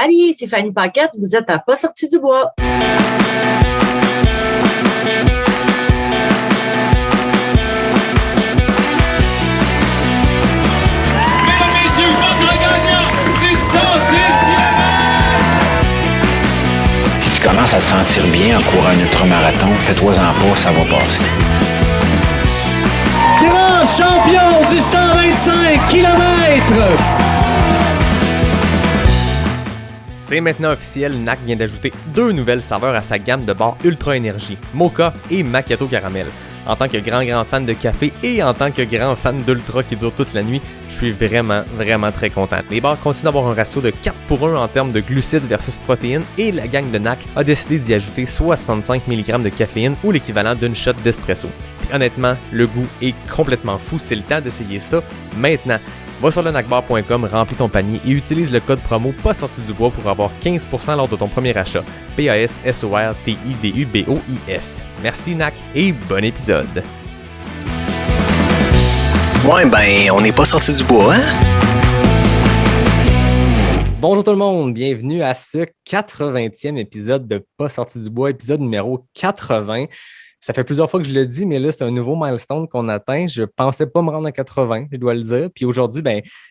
Salut, c'est Fanny Paquette, vous êtes à Pas sorti du bois. Si tu commences à te sentir bien en courant un ultramarathon, fais-toi-en pas, ça va passer. Grand champion du 125 km! C'est maintenant officiel, NAC vient d'ajouter 2 nouvelles saveurs à sa gamme de bars Ultra Énergie, Mocha et Macchiato Caramel. En tant que grand fan de café et en tant que grand fan d'Ultra qui dure toute la nuit, je suis vraiment très content. Les bars continuent d'avoir un ratio de 4:1 en termes de glucides versus protéines et la gang de NAC a décidé d'y ajouter 65 mg de caféine ou l'équivalent d'une shot d'espresso. Puis honnêtement, le goût est complètement fou, c'est le temps d'essayer ça maintenant. Va sur le nacbar.com, remplis ton panier et utilise le code promo pas sorti du bois pour avoir 15% lors de ton premier achat. PASSORTIDUBOIS. Merci NAC et bon épisode. Ouais, ben, on n'est pas sorti du bois, hein? Bonjour tout le monde, bienvenue à ce 80e épisode de Pas sorti du bois, épisode numéro 80. Ça fait plusieurs fois que je le dis, mais là, c'est un nouveau milestone qu'on atteint. Je ne pensais pas me rendre à 80, je dois le dire. Puis aujourd'hui,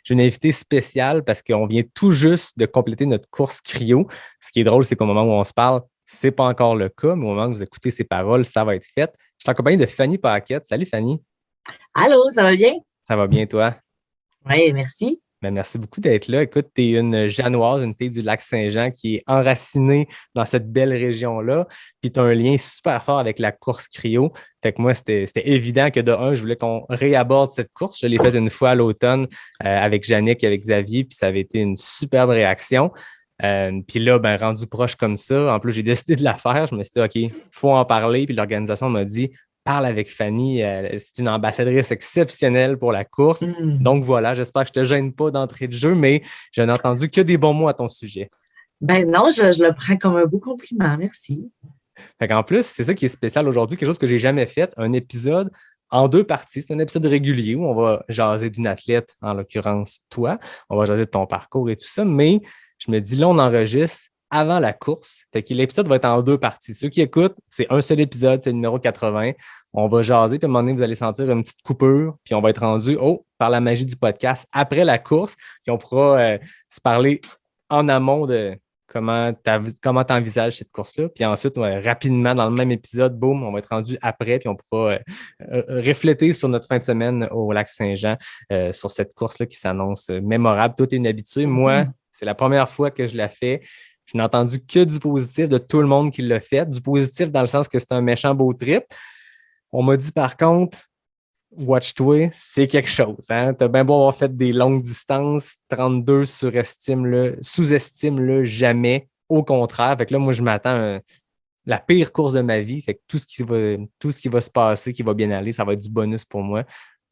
j'ai une invitée spéciale parce qu'on vient tout juste de compléter notre course cryo. Ce qui est drôle, c'est qu'au moment où on se parle, ce n'est pas encore le cas, mais au moment où vous écoutez ces paroles, ça va être fait. Je suis en compagnie de Fanny Paquette. Salut Fanny. Allô, ça va bien? Ça va bien, toi? Oui, merci. Merci beaucoup d'être là. Écoute, tu es une Janoise, une fille du Lac-Saint-Jean qui est enracinée dans cette belle région-là. Puis tu as un lien super fort avec la course cryo. Fait que moi, c'était évident que de un, je voulais qu'on réaborde cette course. Je l'ai faite une fois à l'automne avec Yannick et avec Xavier, puis ça avait été une superbe réaction. Puis là, rendu proche comme ça, en plus, j'ai décidé de la faire. Je me suis dit, OK, il faut en parler. Puis l'organisation m'a dit, parle avec Fanny, c'est une ambassadrice exceptionnelle pour la course. Donc voilà, j'espère que je ne te gêne pas d'entrée de jeu, mais je n'ai entendu que des bons mots à ton sujet. Non, je le prends comme un beau compliment, merci. Fait qu'en plus, c'est ça qui est spécial aujourd'hui, quelque chose que je n'ai jamais fait, un épisode en 2 parties. C'est un épisode régulier où on va jaser d'une athlète, en l'occurrence toi, on va jaser de ton parcours et tout ça, mais je me dis là, on enregistre avant la course. Fait que l'épisode va être en 2 parties. Ceux qui écoutent, c'est un seul épisode, c'est le numéro 80. On va jaser, puis à un moment donné, vous allez sentir une petite coupure, puis on va être rendu, par la magie du podcast, après la course, puis on pourra se parler en amont de comment tu envisages cette course-là. Puis ensuite, rapidement, dans le même épisode, boum, on va être rendu après, puis on pourra refléter sur notre fin de semaine au Lac-Saint-Jean, sur cette course-là qui s'annonce mémorable. Toi, tu es une habituée. Moi, c'est la première fois que je la fais. Je n'ai entendu que du positif de tout le monde qui l'a fait. Du positif dans le sens que c'est un méchant beau trip. On m'a dit par contre, watch-toi, c'est quelque chose. Hein? Tu as bien beau avoir fait des longues distances, 32 sous-estime-le jamais. Au contraire. Fait que là, moi, je m'attends à la pire course de ma vie. Fait que tout ce qui va se passer, qui va bien aller, ça va être du bonus pour moi.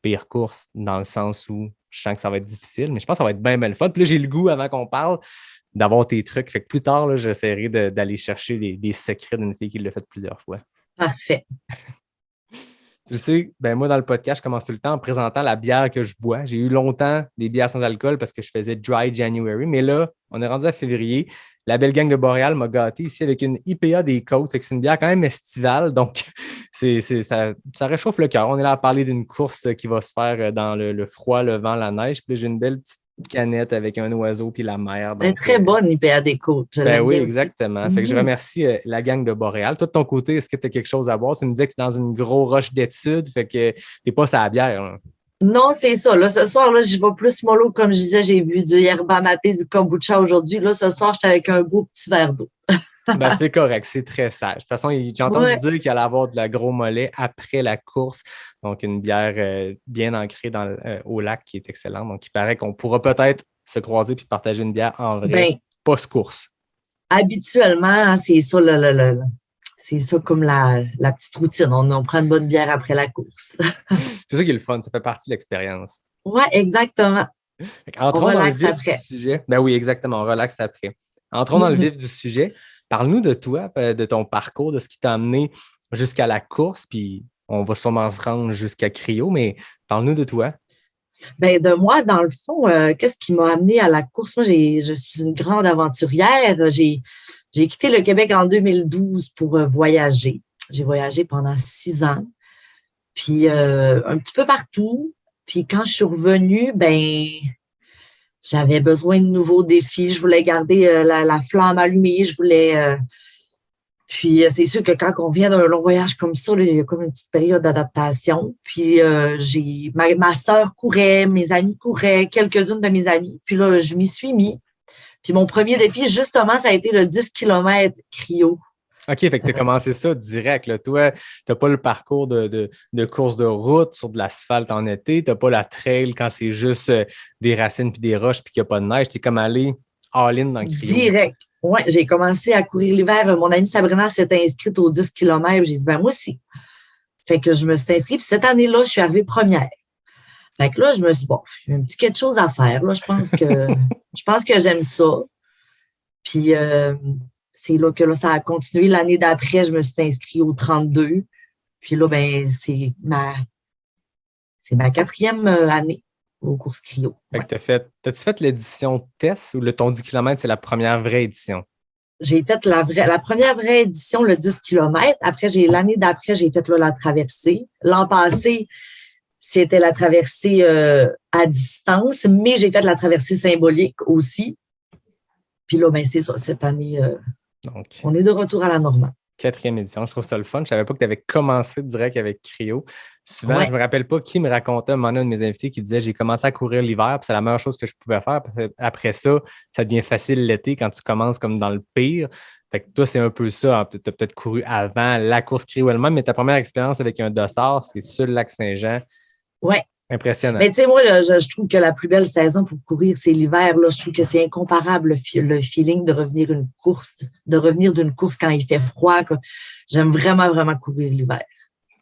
Pire course dans le sens où je sens que ça va être difficile, mais je pense que ça va être bien le fun. Puis là, j'ai le goût, avant qu'on parle, d'avoir tes trucs. Fait que plus tard, là, j'essaierai d'aller chercher des secrets d'une fille qui l'a fait plusieurs fois. Parfait. Tu le sais, moi, dans le podcast, je commence tout le temps en présentant la bière que je bois. J'ai eu longtemps des bières sans alcool parce que je faisais Dry January, mais là, on est rendu à février. La belle gang de Boréal m'a gâté ici avec une IPA des Côtes. Fait que c'est une bière quand même estivale, donc ça réchauffe le cœur. On est là à parler d'une course qui va se faire dans le froid, le vent, la neige. Puis là, j'ai une belle petite canette avec un oiseau puis la mer. C'est très bonne, IPA des Côtes. Oui, exactement. Fait que je remercie la gang de Boréal. Toi, de ton côté, est-ce que tu as quelque chose à boire? Tu me disais que tu es dans une grosse roche d'études, fait que tu n'es pas sur la bière. Là. Non, c'est ça. Là, ce soir, là, j'y vais plus mollo. Comme je disais, j'ai bu du yerba maté, du kombucha aujourd'hui. Là, ce soir, j'étais avec un beau petit verre d'eau. C'est correct, c'est très sage. De toute façon, j'ai entendu dire qu'il allait avoir de la gros mollet après la course. Donc, une bière bien ancrée au lac qui est excellente. Donc, il paraît qu'on pourra peut-être se croiser puis partager une bière en vrai post-course. Habituellement, c'est ça, c'est ça comme la petite routine. On prend une bonne bière après la course. C'est ça qui est le fun, ça fait partie de l'expérience. Oui, exactement. Entrons dans le vif du sujet. Oui, exactement, on relaxe après. Entrons dans le vif du sujet. Parle-nous de toi, de ton parcours, de ce qui t'a amené jusqu'à la course, puis on va sûrement se rendre jusqu'à cryo, mais parle-nous de toi. Ben, de moi, dans le fond, qu'est-ce qui m'a amené à la course? Moi, je suis une grande aventurière. J'ai quitté le Québec en 2012 pour voyager. J'ai voyagé pendant 6 ans, puis un petit peu partout. Puis quand je suis revenue, ben j'avais besoin de nouveaux défis. Je voulais garder la flamme allumée. Puis c'est sûr que quand on vient d'un long voyage comme ça, là, il y a comme une petite période d'adaptation. Puis ma sœur courait, mes amis couraient, quelques-unes de mes amies. Puis là, je m'y suis mis. Puis mon premier défi, justement, ça a été le 10 km cryo. OK, fait que tu as commencé ça direct. Là. Toi, tu n'as pas le parcours de course de route sur de l'asphalte en été. Tu n'as pas la trail quand c'est juste des racines puis des roches puis qu'il n'y a pas de neige. Tu es comme allé all-in dans le cryo. Direct. Oui, j'ai commencé à courir l'hiver. Mon amie Sabrina s'était inscrite aux 10 km. J'ai dit, ben moi aussi. Fait que je me suis inscrite. Puis cette année-là, je suis arrivée première. Fait que là, je me suis dit, bon, il y a un petit quelque chose à faire. Là, je pense que j'aime ça. Puis c'est là que là, ça a continué. L'année d'après, je me suis inscrite au 32. Puis là, ben, c'est ma 4e année aux courses cryo. Fait que t'as-tu fait l'édition test ou ton 10 km, c'est la première vraie édition? J'ai fait la première vraie édition, le 10 km. Après, l'année d'après, j'ai fait là, la traversée. L'an passé, c'était la traversée à distance, mais j'ai fait la traversée symbolique aussi. Puis là, ben, c'est ça, cette année, Donc, on est de retour à la normale. 4e édition, je trouve ça le fun. Je ne savais pas que tu avais commencé direct avec cryo. Souvent, Ouais. je ne me rappelle pas qui me racontait un moment donné, un de mes invités qui disait j'ai commencé à courir l'hiver, puis c'est la meilleure chose que je pouvais faire. Parce que après ça, ça devient facile l'été quand tu commences comme dans le pire. Fait que toi, c'est un peu ça. Tu as peut-être couru avant la course cryo elle-même, mais ta première expérience avec un dossard, c'est sur le lac Saint-Jean. Ouais. Impressionnant. Mais tu sais, moi, là, je trouve que la plus belle saison pour courir, c'est l'hiver. Là. Je trouve que c'est incomparable le feeling de revenir d'une course quand il fait froid. Quoi. J'aime vraiment, vraiment courir l'hiver.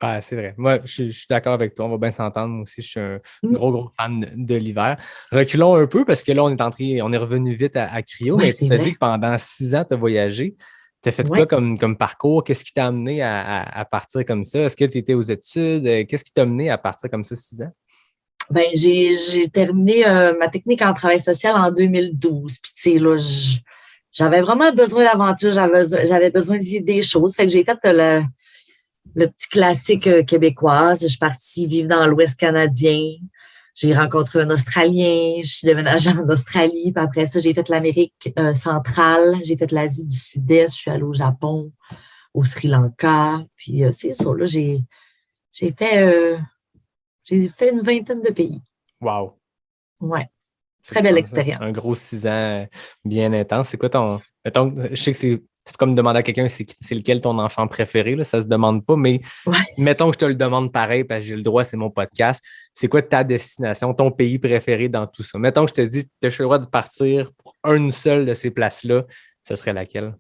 Ah, c'est vrai. Moi, je suis d'accord avec toi. On va bien s'entendre. Moi aussi, je suis un gros fan de l'hiver. Reculons un peu parce que là, on est revenu vite à cryo. Ouais, mais c'est tu as vrai. dit que pendant 6 ans, tu as voyagé. Tu as fait Ouais. quoi comme parcours? Qu'est-ce qui t'a amené à partir comme ça? Est-ce que tu étais aux études? Qu'est-ce qui t'a amené à partir comme ça 6 ans? Ben, j'ai terminé ma technique en travail social en 2012. Puis, tu sais, là, j'avais vraiment besoin d'aventure. J'avais besoin de vivre des choses. Fait que j'ai fait le petit classique québécois. Je suis partie vivre dans l'Ouest canadien. J'ai rencontré un Australien. Je suis déménagée en Australie. Puis après ça, j'ai fait l'Amérique centrale. J'ai fait l'Asie du Sud-Est. Je suis allée au Japon, au Sri Lanka. Puis c'est ça, là, j'ai fait une vingtaine de pays. Wow! Ouais. Très belle expérience. Un gros 6 ans bien intense. C'est quoi mettons, je sais que c'est comme demander à quelqu'un c'est lequel ton enfant préféré, là, ça se demande pas, mais Ouais. mettons que je te le demande pareil parce que j'ai le droit, c'est mon podcast. C'est quoi ta destination, ton pays préféré dans tout ça? Mettons que je te dis tu as le droit de partir pour une seule de ces places-là, ce serait laquelle?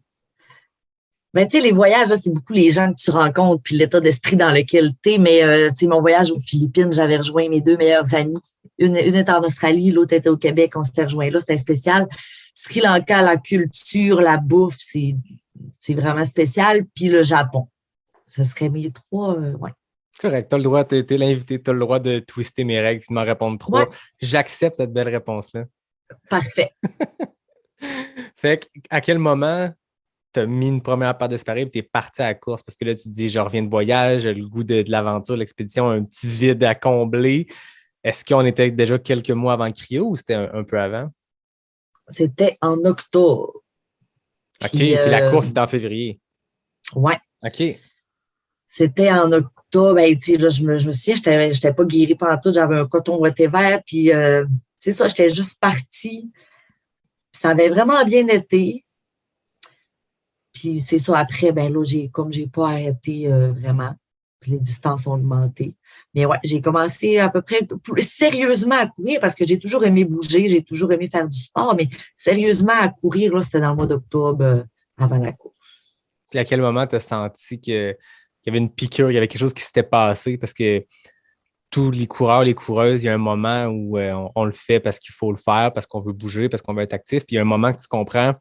Ben, tu sais, les voyages, là, c'est beaucoup les gens que tu rencontres puis l'état d'esprit dans lequel tu es. Mais, tu sais, mon voyage aux Philippines, j'avais rejoint mes 2 meilleures amies. Une était en Australie, l'autre était au Québec. On s'était rejoints là, c'était spécial. Sri Lanka, la culture, la bouffe, c'est vraiment spécial. Puis le Japon. Ce serait mes 3, ouais. Correct, tu as le droit, tu es l'invité, tu as le droit de twister mes règles et de m'en répondre 3. Ouais. J'accepte cette belle réponse-là. Parfait. Fait à quel moment tu as mis une première paire d'espadrilles et tu es parti à la course? Parce que là, tu te dis, je reviens de voyage, j'ai le goût de l'aventure, l'expédition, un petit vide à combler. Est-ce qu'on était déjà quelques mois avant cryo ou c'était un peu avant? C'était en octobre. OK, puis la course était en février. Ouais. OK. C'était en octobre. Ben, tu sais, là, je me souviens, j'étais pas guérie pendant tout. J'avais un coton ouaté vert. Puis, c'est ça, j'étais juste partie. Puis ça avait vraiment bien été. Puis, c'est ça, après, ben là, j'ai pas arrêté vraiment. Puis, les distances ont augmenté. Mais ouais, j'ai commencé à peu près plus sérieusement à courir parce que j'ai toujours aimé bouger, j'ai toujours aimé faire du sport. Mais sérieusement à courir, là, c'était dans le mois d'octobre avant la course. Puis, à quel moment tu as senti qu'il y avait une piqûre, il y avait quelque chose qui s'était passé? Parce que tous les coureurs, les coureuses, il y a un moment où on le fait parce qu'il faut le faire, parce qu'on veut bouger, parce qu'on veut être actif. Puis il y a un moment que tu comprends,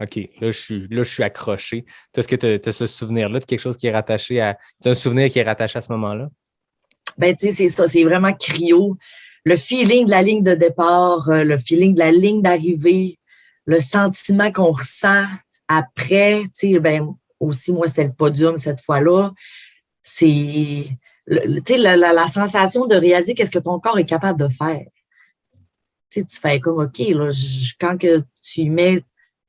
OK, là, je suis accroché. Est-ce que tu as ce souvenir-là de quelque chose qui est rattaché à. Tu as un souvenir qui est rattaché à ce moment-là? Ben, tu sais, c'est ça, c'est vraiment cryo. le feeling de la ligne de départ, le feeling de la ligne d'arrivée, le sentiment qu'on ressent après, tu sais, ben, aussi, moi, c'était le podium cette fois-là. C'est, tu sais, la sensation de réaliser qu'est-ce que ton corps est capable de faire. Tu sais, tu fais comme, OK, là, quand que tu y mets,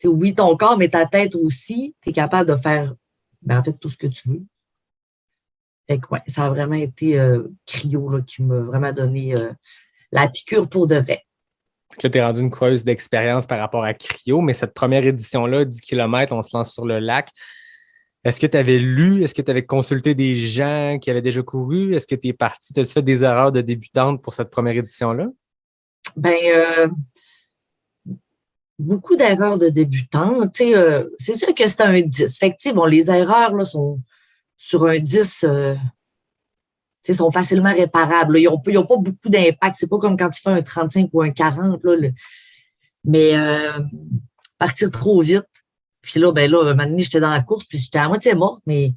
oui, ton corps, mais ta tête aussi, tu es capable de faire, ben, en fait, tout ce que tu veux. Fait que, ouais, ça a vraiment été Cryo là, qui m'a vraiment donné la piqûre pour de vrai. Là, tu es rendu une coureuse d'expérience par rapport à Cryo, mais cette première édition-là, 10 km, on se lance sur le lac. Est-ce que tu avais lu? Est-ce que tu avais consulté des gens qui avaient déjà couru? Est-ce que tu es parti? Tu as fait des erreurs de débutante pour cette première édition-là? Ben, beaucoup d'erreurs de débutante. Tu sais, c'est sûr que c'était un 10. Fait que, bon, les erreurs là, sont sur un 10, sont facilement réparables. Là. Ils n'ont pas beaucoup d'impact. C'est pas comme quand tu fais un 35 ou un 40. Là, mais partir trop vite. Puis là, ben là, un moment donné, j'étais dans la course, puis j'étais à moitié morte, mais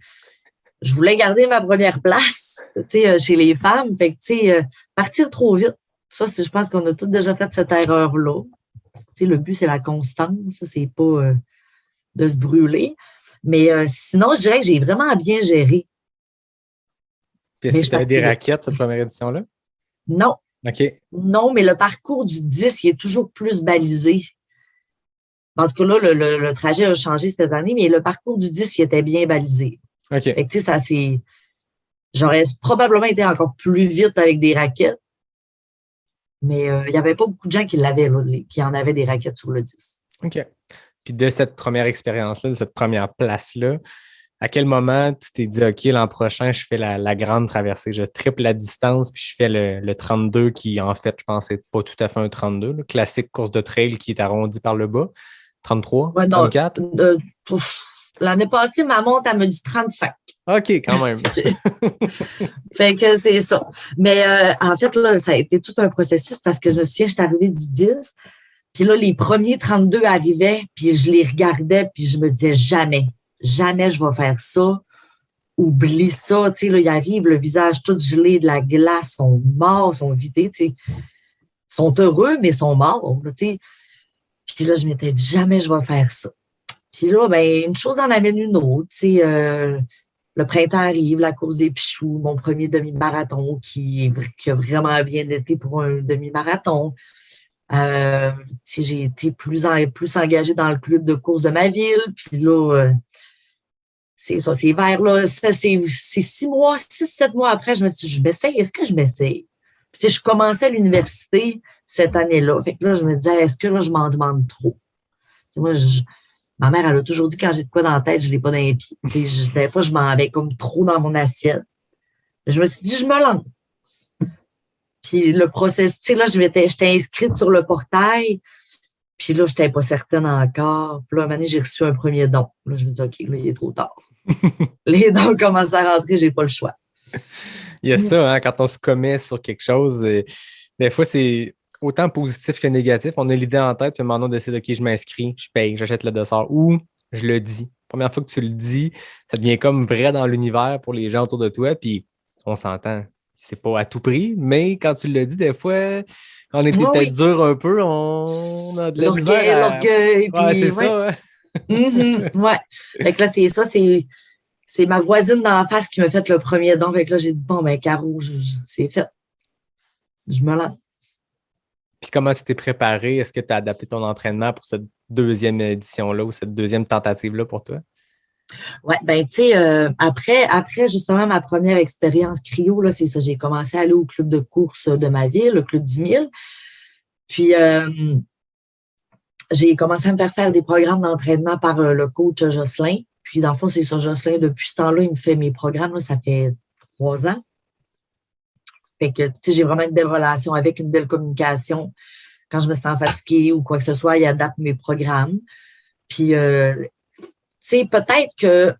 je voulais garder ma première place chez les femmes. Fait que, partir trop vite. Ça, je pense qu'on a tous déjà fait cette erreur-là. Le but, c'est la constance. Ça, c'est pas de se brûler. Mais sinon, je dirais que j'ai vraiment bien géré. Puis est-ce que tu avais des raquettes, cette première édition-là? Non. OK. Non, mais le parcours du 10, il est toujours plus balisé. En tout cas, là, le trajet a changé cette année, mais le parcours du 10, il était bien balisé. OK. Fait que, ça, j'aurais probablement été encore plus vite avec des raquettes, mais il n'y avait pas beaucoup de gens qui l'avaient, là, qui en avaient des raquettes sur le 10. OK. Puis de cette première expérience-là, de cette première place-là, à quel moment tu t'es dit, OK, l'an prochain, je fais la grande traversée, je triple la distance, puis je fais le 32 qui, en fait, je pense, n'est pas tout à fait un 32, le classique course de trail qui est arrondi par le bas. 33, ouais, 34? L'année passée, ma montre, elle me dit 35. OK, quand même. Fait que c'est ça. Mais en fait, là, ça a été tout un processus parce que je me souviens, j'étais arrivée du 10, puis là, les premiers 32 arrivaient, puis je les regardais, puis je me disais jamais je vais faire ça. Oublie ça. Tu sais, là, ils arrivent, le visage tout gelé, de la glace, sont morts, sont vidés, tu sais. Sont heureux, mais sont morts, tu sais. Puis là, je m'étais dit, jamais je vais faire ça. Puis là, ben, une chose en amène une autre. Tu sais, le printemps arrive, la course des Pichoux, mon premier demi-marathon qui a vraiment bien été pour un demi-marathon. J'ai été plus engagée dans le club de course de ma ville. Puis là, c'est ça, c'est vers là, c'est 6 mois, 7 mois après, je me suis dit, je m'essaye, est-ce que je m'essaye? Puis je commençais à l'université cette année-là. Fait que là, je me disais, est-ce que là, je m'en demande trop? T'sais, moi, ma mère, elle a toujours dit, quand j'ai de quoi dans la tête, je l'ai pas dans les pieds. Des fois, je m'en vais comme trop dans mon assiette. Je me suis dit, je me lance. Puis le processus, tu sais, là, j'étais inscrite sur le portail. Puis là, je n'étais pas certaine encore. Puis là, un moment donné, j'ai reçu un premier don. Là, je me dis, OK, là, il est trop tard. Les dons commencent à rentrer, j'ai pas le choix. Il y a ça, hein, quand on se commet sur quelque chose, des fois, c'est autant positif que négatif. On a l'idée en tête, puis maintenant, on décide, OK, je m'inscris, je paye, j'achète le dessert, ou je le dis. Première fois que tu le dis, ça devient comme vrai dans l'univers pour les gens autour de toi, puis on s'entend. C'est pas à tout prix, mais quand tu le dis, des fois, quand on était peut-être dur un peu, on a de la misère. L'orgueil. Ouais, c'est ça. Ouais. Ouais. Fait que là, c'est ça, c'est ma voisine d'en face qui m'a fait le premier don. Fait que là, j'ai dit, bon, ben, Caro, c'est fait. Je me lance. Puis comment tu t'es préparé? Est-ce que tu as adapté ton entraînement pour cette deuxième édition-là ou cette deuxième tentative-là pour toi? Oui, ben tu sais, après justement ma première expérience cryo, là, c'est ça, j'ai commencé à aller au club de course de ma ville, le club du 1000. Puis j'ai commencé à me faire des programmes d'entraînement par le coach Jocelyn. Puis dans le fond, c'est ça, Jocelyn, depuis ce temps-là, il me fait mes programmes, là, ça fait 3 ans. Fait que tu sais, j'ai vraiment une belle relation avec, une belle communication. Quand je me sens fatiguée ou quoi que ce soit, il adapte mes programmes. Puis tu sais, peut-être que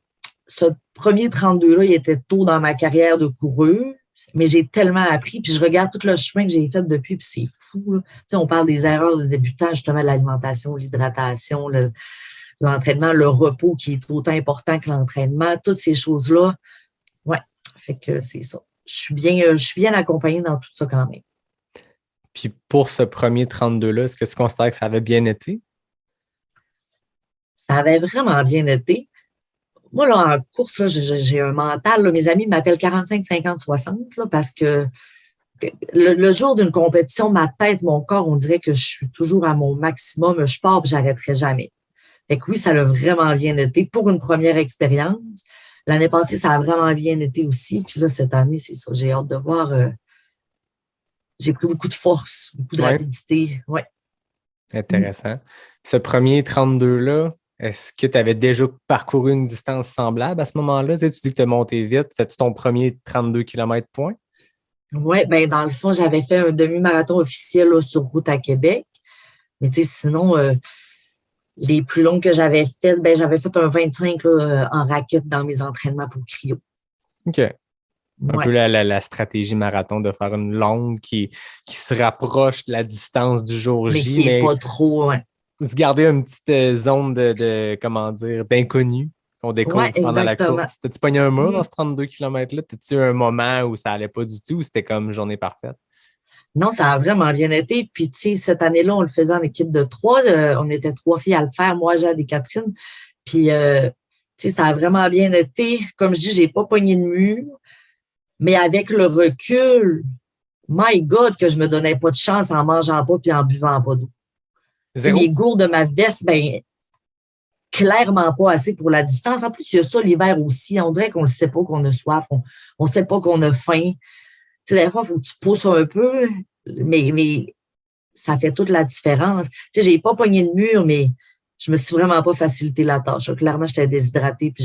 ce premier 32-là, il était tôt dans ma carrière de coureuse, mais j'ai tellement appris, puis je regarde tout le chemin que j'ai fait depuis, puis c'est fou. Là. Tu sais, on parle des erreurs de débutants, justement, l'alimentation, l'hydratation, l'entraînement, le repos qui est autant important que l'entraînement, toutes ces choses-là. Ouais, fait que c'est ça. Je suis bien accompagnée dans tout ça quand même. Puis pour ce premier 32-là, est-ce que tu considères que ça avait bien été? Ça avait vraiment bien été. Moi, là, en course, là, j'ai un mental. Là, mes amis m'appellent 45, 50, 60 là, parce que le jour d'une compétition, ma tête, mon corps, on dirait que je suis toujours à mon maximum. Je pars et j'arrêterai jamais. Fait que oui, ça a vraiment bien été pour une première expérience. L'année passée, ça a vraiment bien été aussi. Puis là, cette année, c'est ça. J'ai hâte de voir. J'ai pris beaucoup de force, beaucoup de rapidité. Ouais. Intéressant. Ce premier 32-là, est-ce que tu avais déjà parcouru une distance semblable à ce moment-là? Tu sais, tu dis que tu as monté vite. Fais-tu ton premier 32 km point? Oui, bien, dans le fond, j'avais fait un demi-marathon officiel là, sur route à Québec. Mais tu sais, sinon, les plus longs que j'avais fait, ben, j'avais fait un 25 là, en raquette dans mes entraînements pour cryo. OK. Un peu la stratégie marathon de faire une longue qui se rapproche de la distance du jour J. Mais qui n'est pas trop. Ouais. Se garder une petite zone comment dire, d'inconnu qu'on découvre pendant la course. T'as-tu pogné un mur dans ce 32 km-là? T'as-tu eu un moment où ça allait pas du tout ou c'était comme journée parfaite? Non, ça a vraiment bien été. Puis, tu sais, cette année-là, on le faisait en équipe de 3. On était 3 filles à le faire, moi, Jade et Catherine. Puis, tu sais, ça a vraiment bien été. Comme je dis, j'ai pas pogné de mur. Mais avec le recul, my God, que je me donnais pas de chance en mangeant pas puis en buvant pas d'eau. Les gourdes de ma veste, ben clairement pas assez pour la distance. En plus, il y a ça l'hiver aussi. On dirait qu'on ne sait pas qu'on a soif. On ne sait pas qu'on a faim. Tu sais, des fois, il faut que tu pousses un peu, mais ça fait toute la différence. Tu sais, j'ai pas pogné de mur, mais je me suis vraiment pas facilité la tâche. Clairement, j'étais déshydratée puis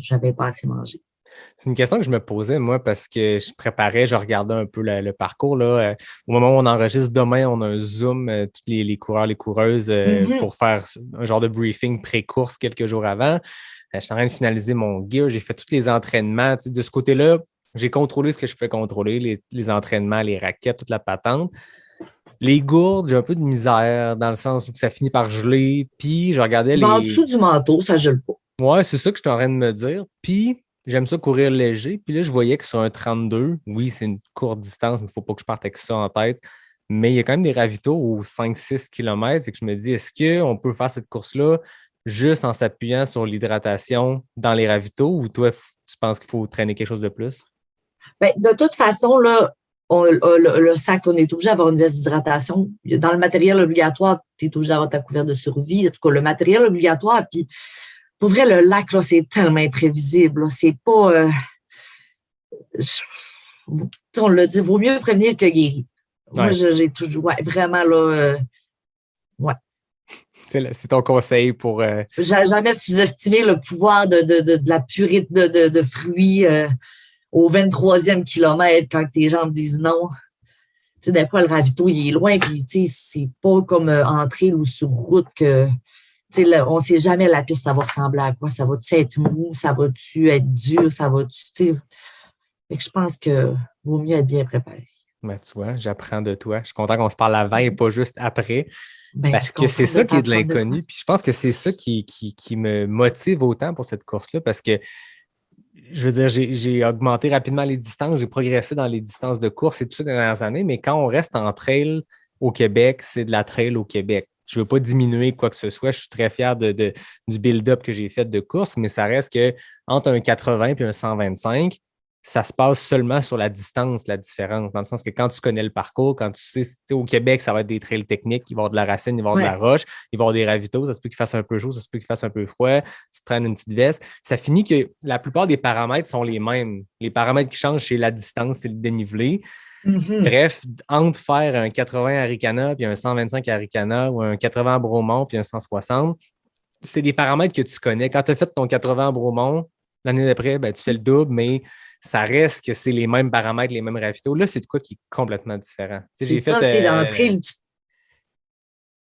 j'avais pas assez mangé. C'est une question que je me posais, moi, parce que je préparais, je regardais un peu le parcours. Là. Au moment où on enregistre, demain, on a un Zoom, tous les coureurs, les coureuses, pour faire un genre de briefing pré-course quelques jours avant. Je suis en train de finaliser mon gear. J'ai fait tous les entraînements. De ce côté-là, j'ai contrôlé ce que je pouvais contrôler, les entraînements, les raquettes, toute la patente. Les gourdes, j'ai un peu de misère dans le sens où ça finit par geler. Puis, je regardais En dessous du manteau, ça gèle pas. Ouais, c'est ça que je suis en train de me dire. Puis, j'aime ça courir léger. Puis là, je voyais que sur un 32, oui, c'est une courte distance, mais il ne faut pas que je parte avec ça en tête. Mais il y a quand même des ravitaux aux 5-6 km. Fait que je me dis, est-ce qu'on peut faire cette course-là juste en s'appuyant sur l'hydratation dans les ravitaux ou toi, tu penses qu'il faut traîner quelque chose de plus? Bien, de toute façon, là, le sac, on est obligé d'avoir une veste d'hydratation. Dans le matériel obligatoire, tu es obligé d'avoir ta couverte de survie. En tout cas, le matériel obligatoire, puis pour vrai, le lac, là, c'est tellement imprévisible. Là. C'est pas... on l'a dit, vaut mieux prévenir que guérir. Moi, j'ai toujours... Ouais, vraiment, là... ouais. C'est ton conseil pour... J'ai jamais sous-estimé le pouvoir de la purée de fruits au 23e kilomètre quand tes jambes disent non. Tu sais, des fois, le ravito, il est loin, puis tu sais, c'est pas comme en trail ou sur route que... on ne sait jamais la piste, ça va ressembler à quoi. Ça va-tu être mou? Ça va-tu être dur? Ça va-tu... Je pense que vaut mieux être bien préparé. Ben, tu vois, j'apprends de toi. Je suis content qu'on se parle avant et pas juste après. Ben, parce que c'est ça qui est de l'inconnu. Puis je pense que c'est ça qui me motive autant pour cette course-là parce que, je veux dire, j'ai augmenté rapidement les distances, j'ai progressé dans les distances de course et tout ça les dernières années, mais quand on reste en trail au Québec, c'est de la trail au Québec. Je ne veux pas diminuer quoi que ce soit. Je suis très fier du build-up que j'ai fait de course, mais ça reste qu'entre un 80 et un 125, ça se passe seulement sur la distance, la différence. Dans le sens que quand tu connais le parcours, quand tu sais, au Québec, ça va être des trails techniques, il va y avoir de la racine, il va y avoir de la roche, il va y avoir des ravitaux, ça se peut qu'il fasse un peu chaud, ça se peut qu'il fasse un peu froid, tu te traînes une petite veste. Ça finit que la plupart des paramètres sont les mêmes. Les paramètres qui changent, c'est la distance, c'est le dénivelé. Bref, entre faire un 80 à Ricana puis un 125 à Ricana ou un 80 à Bromont puis un 160, c'est des paramètres que tu connais. Quand tu as fait ton 80 à Bromont, l'année d'après, ben, tu fais le double, mais ça reste que c'est les mêmes paramètres, les mêmes ravitaux. Là, c'est de quoi qui est complètement différent. J'ai fait l'entrée.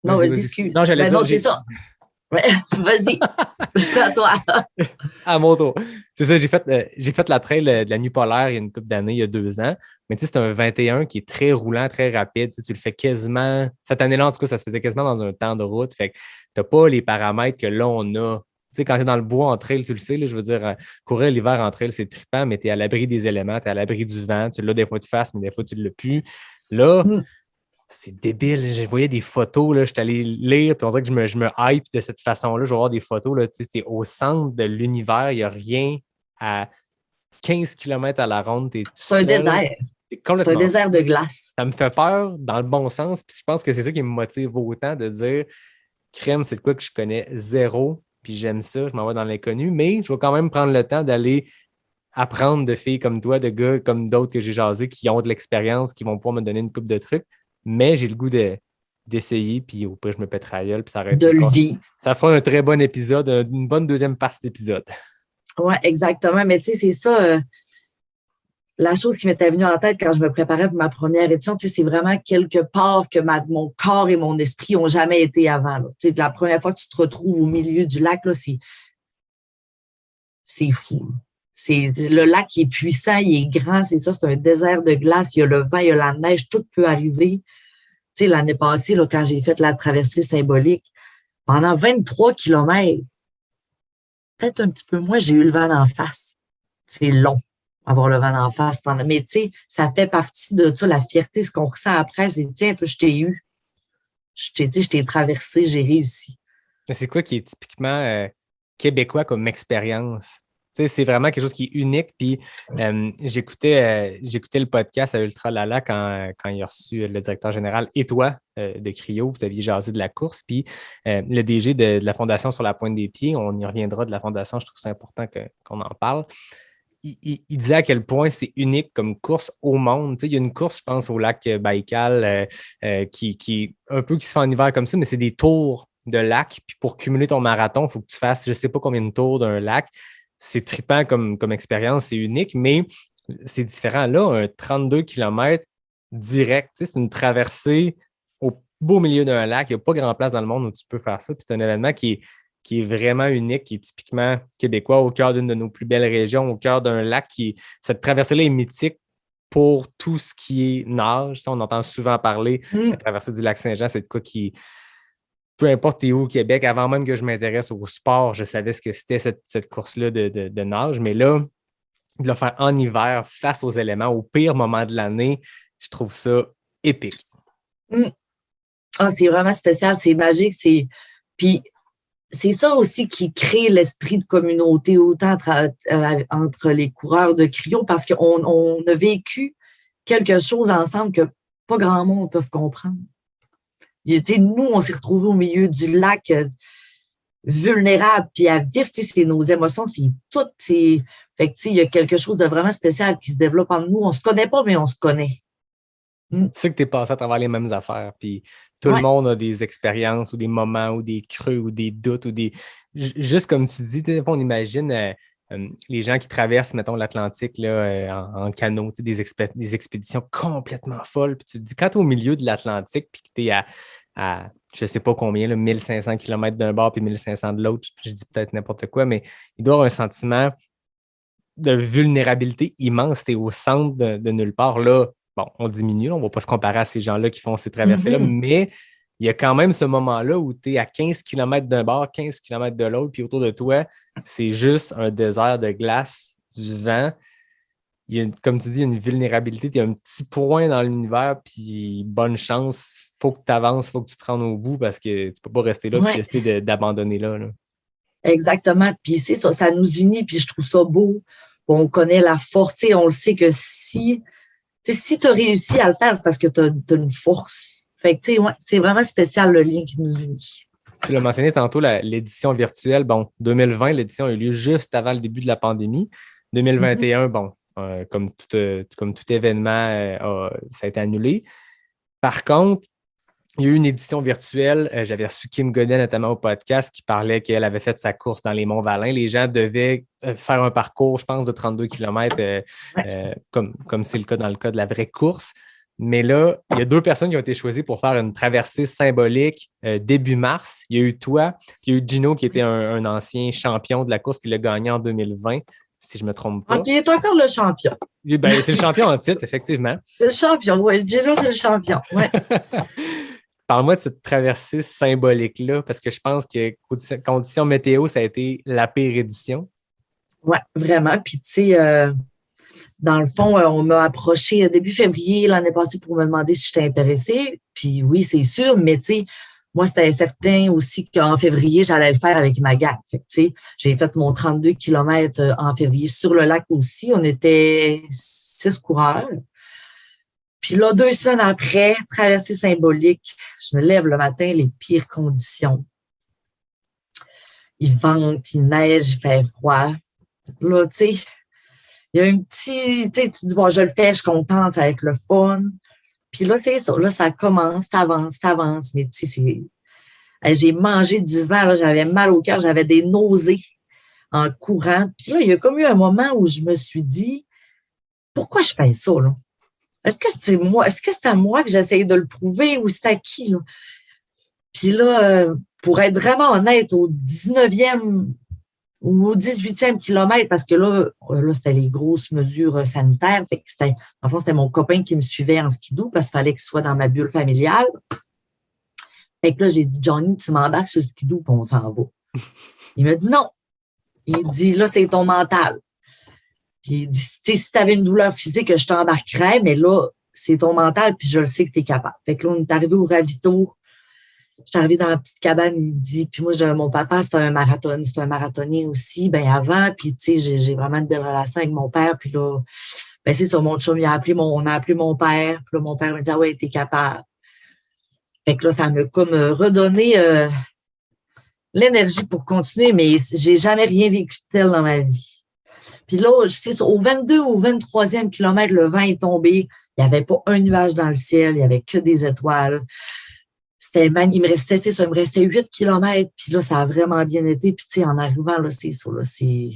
Non, vas-y, excuse. Non, j'allais dire. Non, c'est ça. Ouais, vas-y. C'est à toi. À mon tour. C'est ça, j'ai fait la trail de la Nuit Polaire il y a une couple d'années, il y a 2 ans. Mais tu sais, c'est un 21 qui est très roulant, très rapide. Tu le fais quasiment. Cette année-là, en tout cas, ça se faisait quasiment dans un temps de route. Fait que tu n'as pas les paramètres que là, on a. Tu sais, quand tu es dans le bois en trail, tu le sais, là, je veux dire, courir l'hiver en trail, c'est trippant, mais tu es à l'abri des éléments, tu es à l'abri du vent. Tu l'as des fois de face, mais des fois, tu ne l'as plus. Là, c'est débile. Je voyais des photos, là, j'étais allé lire, puis on dirait que je me hype de cette façon-là. Je vais voir des photos, là, tu sais, c'est au centre de l'univers, il n'y a rien à 15 km à la ronde, tu es tout C'est un seul. désert. C'est C'est complètement un désert de glace. ça me fait peur dans le bon sens, puis je pense que c'est ça qui me motive autant de dire crème, c'est de quoi que je connais zéro, puis j'aime ça, je m'en vais dans l'inconnu, mais je vais quand même prendre le temps d'aller apprendre de filles comme toi, de gars comme d'autres que j'ai jasés, qui ont de l'expérience, qui vont pouvoir me donner une coupe de trucs, mais j'ai le goût d'essayer, puis au pire, je me pèterai la gueule, puis ça arrête. De le vivre. Ça fera un très bon épisode, une bonne deuxième partie d'épisode. Oui, exactement. Mais tu sais, c'est ça. La chose qui m'était venue en tête quand je me préparais pour ma première édition, tu sais, c'est vraiment quelque part que mon corps et mon esprit n'ont jamais été avant. Là. Tu sais, la première fois que tu te retrouves au milieu du lac, là, c'est fou. Le lac qui est puissant, il est grand, c'est ça, c'est un désert de glace, il y a le vent, il y a la neige, tout peut arriver. Tu sais, l'année passée, là, quand j'ai fait la traversée symbolique, pendant 23 kilomètres, peut-être un petit peu moins, j'ai eu le vent d'en face. C'est long, avoir le vent d'en face. Mais tu sais, ça fait partie de ça, la fierté, ce qu'on ressent après, c'est tiens, toi, je t'ai eu. Je t'ai traversé, j'ai réussi. Mais c'est quoi qui est typiquement québécois comme expérience? Tu sais, c'est vraiment quelque chose qui est unique. Puis j'écoutais le podcast à Ultra Lala quand il a reçu le directeur général et toi de Cryo. Vous aviez jasé de la course. Puis le DG de la Fondation Sur la Pointe des Pieds, on y reviendra de la Fondation, je trouve ça important qu'on en parle. Il disait à quel point c'est unique comme course au monde. Tu sais, il y a une course, je pense, au lac Baïkal qui se fait en hiver comme ça, mais c'est des tours de lac. Puis pour cumuler ton marathon, il faut que tu fasses je ne sais pas combien de tours d'un lac. C'est trippant comme expérience, c'est unique, mais c'est différent. Là, un 32 km direct, tu sais, c'est une traversée au beau milieu d'un lac. Il n'y a pas grand place dans le monde où tu peux faire ça. Puis c'est un événement qui est vraiment unique, qui est typiquement québécois, au cœur d'une de nos plus belles régions, au cœur d'un lac cette traversée-là est mythique pour tout ce qui est nage. Ça, on entend souvent parler. La traversée du lac Saint-Jean, c'est de quoi qui, peu importe où au Québec, avant même que je m'intéresse au sport, je savais ce que c'était cette course-là de nage. Mais là, de le faire en hiver, face aux éléments, au pire moment de l'année, je trouve ça épique. C'est vraiment spécial, c'est magique. Puis c'est ça aussi qui crée l'esprit de communauté autant entre les coureurs de Cryo parce qu'on a vécu quelque chose ensemble que pas grand monde peut comprendre. Nous, on s'est retrouvés au milieu du lac vulnérable puis à vivre, c'est nos émotions, c'est tout. Fait que il y a quelque chose de vraiment spécial qui se développe en nous. On se connaît pas, mais on se connaît. Tu sais que tu es passé à travers les mêmes affaires, puis tout le monde a des expériences ou des moments ou des creux ou des doutes ou des... Juste comme tu dis, on imagine les gens qui traversent, mettons, l'Atlantique là, en canot, des expéditions complètement folles, puis tu te dis, quand tu es au milieu de l'Atlantique puis que tu es à je ne sais pas combien, là, 1500 km d'un bord puis 1500 de l'autre, je dis peut-être n'importe quoi, mais il doit y avoir un sentiment de vulnérabilité immense. Tu es au centre de nulle part. Là, bon, on diminue, là, on ne va pas se comparer à ces gens-là qui font ces traversées-là, mais il y a quand même ce moment-là où tu es à 15 km d'un bord, 15 km de l'autre, puis autour de toi, c'est juste un désert de glace, du vent. Il y a, comme tu dis, une vulnérabilité, il y a un petit point dans l'univers, puis bonne chance, il faut que tu avances, il faut que tu te rendes au bout parce que tu ne peux pas rester là et décider d'abandonner là. Exactement. Puis c'est ça, ça nous unit, puis je trouve ça beau. On connaît la force, on le sait que si tu as réussi à le faire, c'est parce que tu as une force. Fait que, c'est vraiment spécial le lien qui nous unit. Tu l'as mentionné tantôt, l'édition virtuelle. Bon, 2020, l'édition a eu lieu juste avant le début de la pandémie. 2021, bon, comme tout événement, ça a été annulé. Par contre, il y a eu une édition virtuelle. J'avais reçu Kim Godet, notamment au podcast, qui parlait qu'elle avait fait sa course dans les Monts-Valin. Les gens devaient faire un parcours, je pense, de 32 km, comme c'est le cas dans le cas de la vraie course. Mais là, il y a 2 personnes qui ont été choisies pour faire une traversée symbolique début mars. Il y a eu toi, puis il y a eu Gino, qui était un ancien champion de la course, qui l'a gagné en 2020, si je ne me trompe pas. Puis il est encore le champion. Ben, c'est le champion en titre, effectivement. C'est le champion, oui. Gino, c'est le champion, oui. Parle-moi de cette traversée symbolique-là, parce que je pense que conditions météo, ça a été la pire édition. Oui, vraiment. Puis, tu sais, Dans le fond, on m'a approché début février l'année passée pour me demander si j'étais intéressée. Puis oui, c'est sûr, mais tu sais, moi, c'était certain aussi qu'en février, j'allais le faire avec ma gang. Fait que, tu sais, j'ai fait mon 32 km en février sur le lac aussi. On était 6 coureurs. Puis là, 2 semaines après, traversée symbolique, je me lève le matin, les pires conditions. Il vente, il neige, il fait froid. Là, tu sais, il y a un petit, tu sais, tu dis, bon, je le fais, je suis contente, ça va être le fun. Puis là, c'est ça. Là, ça commence, t'avances. Mais tu sais, j'ai mangé du vent, là, j'avais mal au cœur, j'avais des nausées en courant. Puis là, il y a comme eu un moment où je me suis dit, pourquoi je fais ça, là? Est-ce que c'est moi? Est-ce que c'est à moi que j'essayais de le prouver ou c'est à qui, là? Puis là, pour être vraiment honnête, au 19e ou au 18e kilomètre, parce que là, c'était les grosses mesures sanitaires. Fait que en fond, c'était mon copain qui me suivait en skidoo parce qu'il fallait qu'il soit dans ma bulle familiale. Fait que là, j'ai dit, Johnny, tu m'embarques sur le skidoo, puis on s'en va. Il m'a dit non. Il dit, là, c'est ton mental. Puis il dit, si tu avais une douleur physique, je t'embarquerais, mais là, c'est ton mental, puis je le sais que tu es capable. Fait que là, on est arrivé au ravito. Je suis arrivée dans la petite cabane, il dit, puis moi, mon papa, c'est un marathonien aussi, ben avant, puis tu sais, j'ai vraiment une belle relation avec mon père, puis là, ben c'est ça, mon chum, on a appelé mon père, puis là, mon père me dit, ah ouais, t'es capable. Fait que là, ça m'a comme redonné l'énergie pour continuer, mais j'ai jamais rien vécu de tel dans ma vie. Puis là, au 22 ou 23e kilomètre, le vent est tombé. Il n'y avait pas un nuage dans le ciel. Il n'y avait que des étoiles. Il me restait 8 kilomètres. Puis là, ça a vraiment bien été. Puis, tu sais, en arrivant, là, c'est ça, là, c'est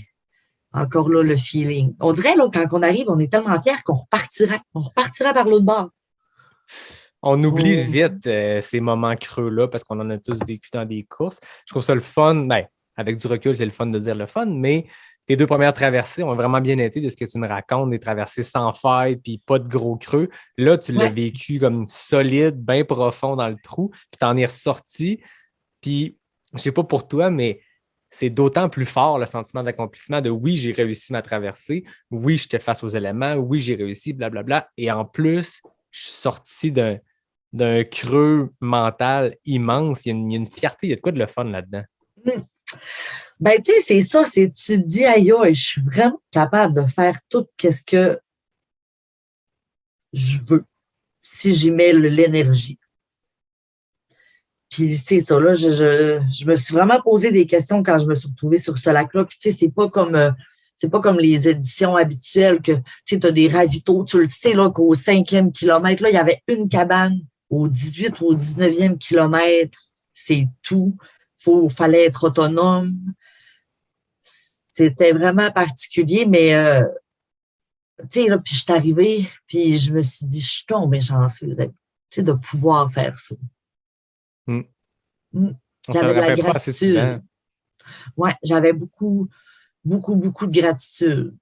encore là le feeling. On dirait, là, quand on arrive, on est tellement fiers qu'on repartira. On repartira par l'autre bord. On oublie vite ces moments creux-là parce qu'on en a tous vécu dans des courses. Je trouve ça le fun. Ben, avec du recul, c'est le fun de dire le fun, mais tes 2 premières traversées ont vraiment bien été de ce que tu me racontes, des traversées sans faille puis pas de gros creux. Là, tu l'as vécu comme solide, bien profond dans le trou, puis tu en es ressorti. Puis, je sais pas pour toi, mais c'est d'autant plus fort le sentiment d'accomplissement de oui, j'ai réussi ma traversée, oui, j'étais face aux éléments, oui, j'ai réussi, blablabla. Et en plus, je suis sorti d'un creux mental immense. Il y a une fierté, il y a de quoi de le fun là-dedans. Ben, tu sais, c'est ça, tu te dis, aïe, je suis vraiment capable de faire tout ce que je veux, si j'y mets l'énergie. Puis, c'est ça, là, je me suis vraiment posé des questions quand je me suis retrouvée sur ce lac-là. Puis, tu sais, c'est pas comme les éditions habituelles que, tu sais, tu as des ravitaux. Tu le sais, là, qu'au 5e kilomètre, là, il y avait une cabane au 18 ou au 19e kilomètre. C'est tout. Fallait être autonome. C'était vraiment particulier, mais tu sais, là, puis je suis arrivée, puis je me suis dit, je suis tombée chanceuse de pouvoir faire ça. J'avais de la gratitude. Oui, j'avais beaucoup, beaucoup, beaucoup de gratitude.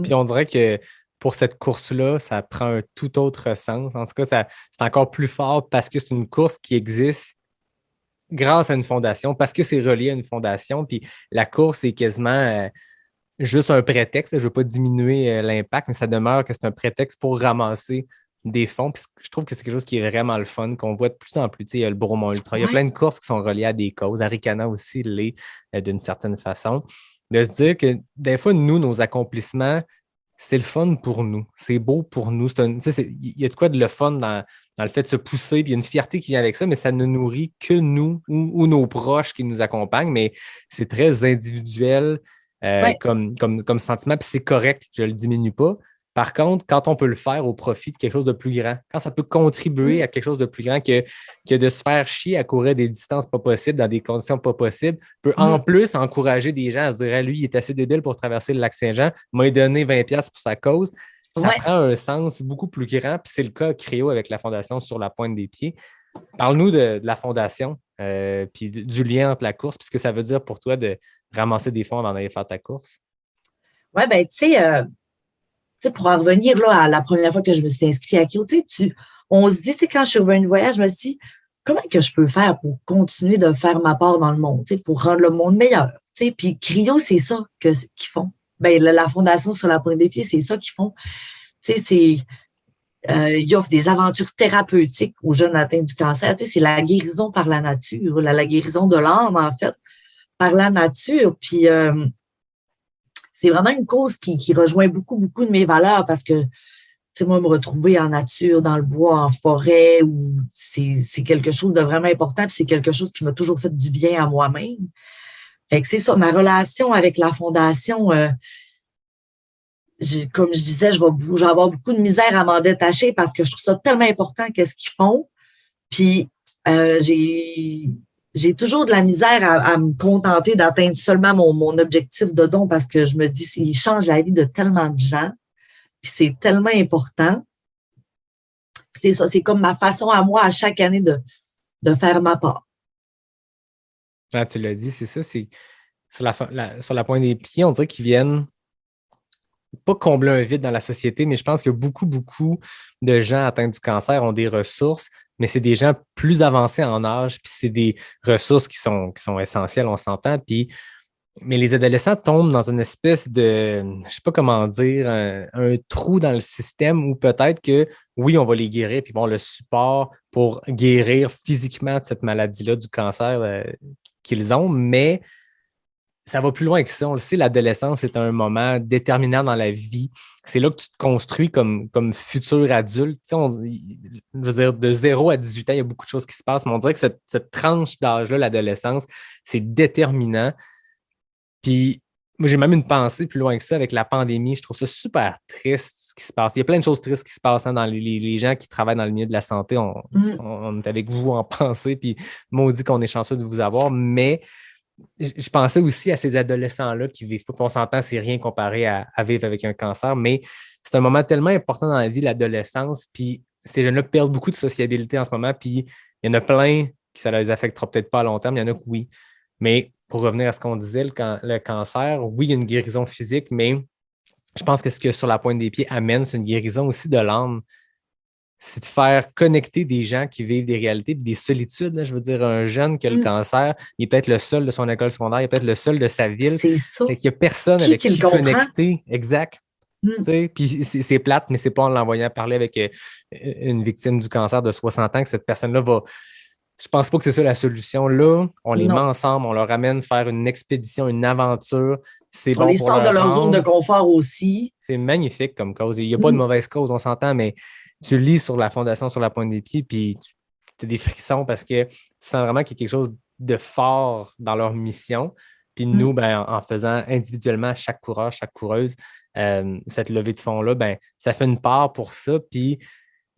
Puis on dirait que pour cette course-là, ça prend un tout autre sens. En tout cas, c'est encore plus fort parce que c'est une course qui existe grâce à une fondation, parce que c'est relié à une fondation. Puis la course est quasiment juste un prétexte. Je ne veux pas diminuer l'impact, mais ça demeure que c'est un prétexte pour ramasser des fonds. Puis je trouve que c'est quelque chose qui est vraiment le fun, qu'on voit de plus en plus. Il y a le Bromont Ultra. Il y a plein de courses qui sont reliées à des causes. Arikana aussi l'est d'une certaine façon. De se dire que des fois, nous, nos accomplissements, c'est le fun pour nous. C'est beau pour nous. Il y a de quoi de le fun dans le fait de se pousser, puis il y a une fierté qui vient avec ça, mais ça ne nourrit que nous ou nos proches qui nous accompagnent, mais c'est très individuel comme sentiment, puis c'est correct, je ne le diminue pas. Par contre, quand on peut le faire au profit de quelque chose de plus grand, quand ça peut contribuer à quelque chose de plus grand que de se faire chier à courir des distances pas possibles, dans des conditions pas possibles, peut en plus encourager des gens à se dire, lui, il est assez débile pour traverser le lac Saint-Jean, m'a donné 20$ pour sa cause. Ça prend un sens beaucoup plus grand, puis c'est le cas Créo avec la Fondation Sur la Pointe des Pieds. Parle-nous de la Fondation, puis du lien entre la course, puis ce que ça veut dire pour toi de ramasser des fonds avant d'aller faire ta course. Oui, bien, tu sais, pour en revenir là, à la première fois que je me suis inscrite à Créo, on se dit, quand je suis revenue de voyage, je me suis dit, comment que je peux faire pour continuer de faire ma part dans le monde, pour rendre le monde meilleur? Puis Créo, c'est ça qu'ils font. ben, la Fondation Sur la pointe des pieds, c'est ça qu'ils font. Tu sais, ils offrent des aventures thérapeutiques aux jeunes atteints du cancer. Tu sais, c'est la guérison par la nature, la guérison de l'âme, en fait, par la nature. Puis, c'est vraiment une cause qui rejoint beaucoup, beaucoup de mes valeurs parce que, tu sais, moi, me retrouver en nature, dans le bois, en forêt, c'est quelque chose de vraiment important, puis c'est quelque chose qui m'a toujours fait du bien à moi-même. Fait que c'est ça, ma relation avec la Fondation, comme je disais, je vais avoir beaucoup de misère à m'en détacher parce que je trouve ça tellement important qu'est-ce qu'ils font. Puis, j'ai toujours de la misère à me contenter d'atteindre seulement mon objectif de don parce que je me dis, il change la vie de tellement de gens. Puis c'est tellement important. Puis c'est ça, c'est comme ma façon à moi à chaque année de faire ma part. Ah, tu l'as dit, c'est ça, c'est sur la pointe des pieds, on dirait qu'ils viennent pas combler un vide dans la société, mais je pense que beaucoup, beaucoup de gens atteints du cancer ont des ressources, mais c'est des gens plus avancés en âge, puis c'est des ressources qui sont essentielles, on s'entend. Mais les adolescents tombent dans une espèce de, je ne sais pas comment dire, un trou dans le système où peut-être que, oui, on va les guérir, puis bon, le support pour guérir physiquement de cette maladie-là, du cancer qu'ils ont, mais ça va plus loin que ça. On le sait, l'adolescence est un moment déterminant dans la vie. C'est là que tu te construis comme futur adulte. Tu sais, je veux dire, de 0 à 18 ans, il y a beaucoup de choses qui se passent, mais on dirait que cette tranche d'âge-là, l'adolescence, c'est déterminant. Puis, moi, j'ai même une pensée plus loin que ça avec la pandémie. Je trouve ça super triste ce qui se passe. Il y a plein de choses tristes qui se passent dans les gens qui travaillent dans le milieu de la santé. On est avec vous en pensée, puis maudit qu'on est chanceux de vous avoir, mais je pensais aussi à ces adolescents-là qui vivent pas. On s'entend, c'est rien comparé à vivre avec un cancer, mais c'est un moment tellement important dans la vie, l'adolescence, puis ces jeunes-là perdent beaucoup de sociabilité en ce moment, puis il y en a plein qui ça les affectera peut-être pas à long terme, il y en a que oui. Mais pour revenir à ce qu'on disait, le cancer, oui, il y a une guérison physique, mais je pense que ce que Sur la pointe des pieds amène, c'est une guérison aussi de l'âme. C'est de faire connecter des gens qui vivent des réalités, des solitudes. Là. Je veux dire, un jeune qui a le cancer, il est peut-être le seul de son école secondaire, il est peut-être le seul de sa ville. C'est ça. Fait qu'il n'y a personne avec qui connecter. Exact. Puis c'est plate, mais c'est pas en l'envoyant parler avec une victime du cancer de 60 ans que cette personne-là va. Je pense pas que c'est ça la solution. Là, on les met ensemble, on leur amène faire une expédition, une aventure. C'est bon on les pour sort de leur âme. zone de confort aussi. C'est magnifique comme cause. Il n'y a pas de mauvaise cause, on s'entend, mais tu lis sur la Fondation Sur la pointe des pieds, puis tu as des frissons parce que tu sens vraiment qu'il y a quelque chose de fort dans leur mission. Puis nous, en faisant individuellement chaque coureur, chaque coureuse, cette levée de fonds-là, ça fait une part pour ça. Puis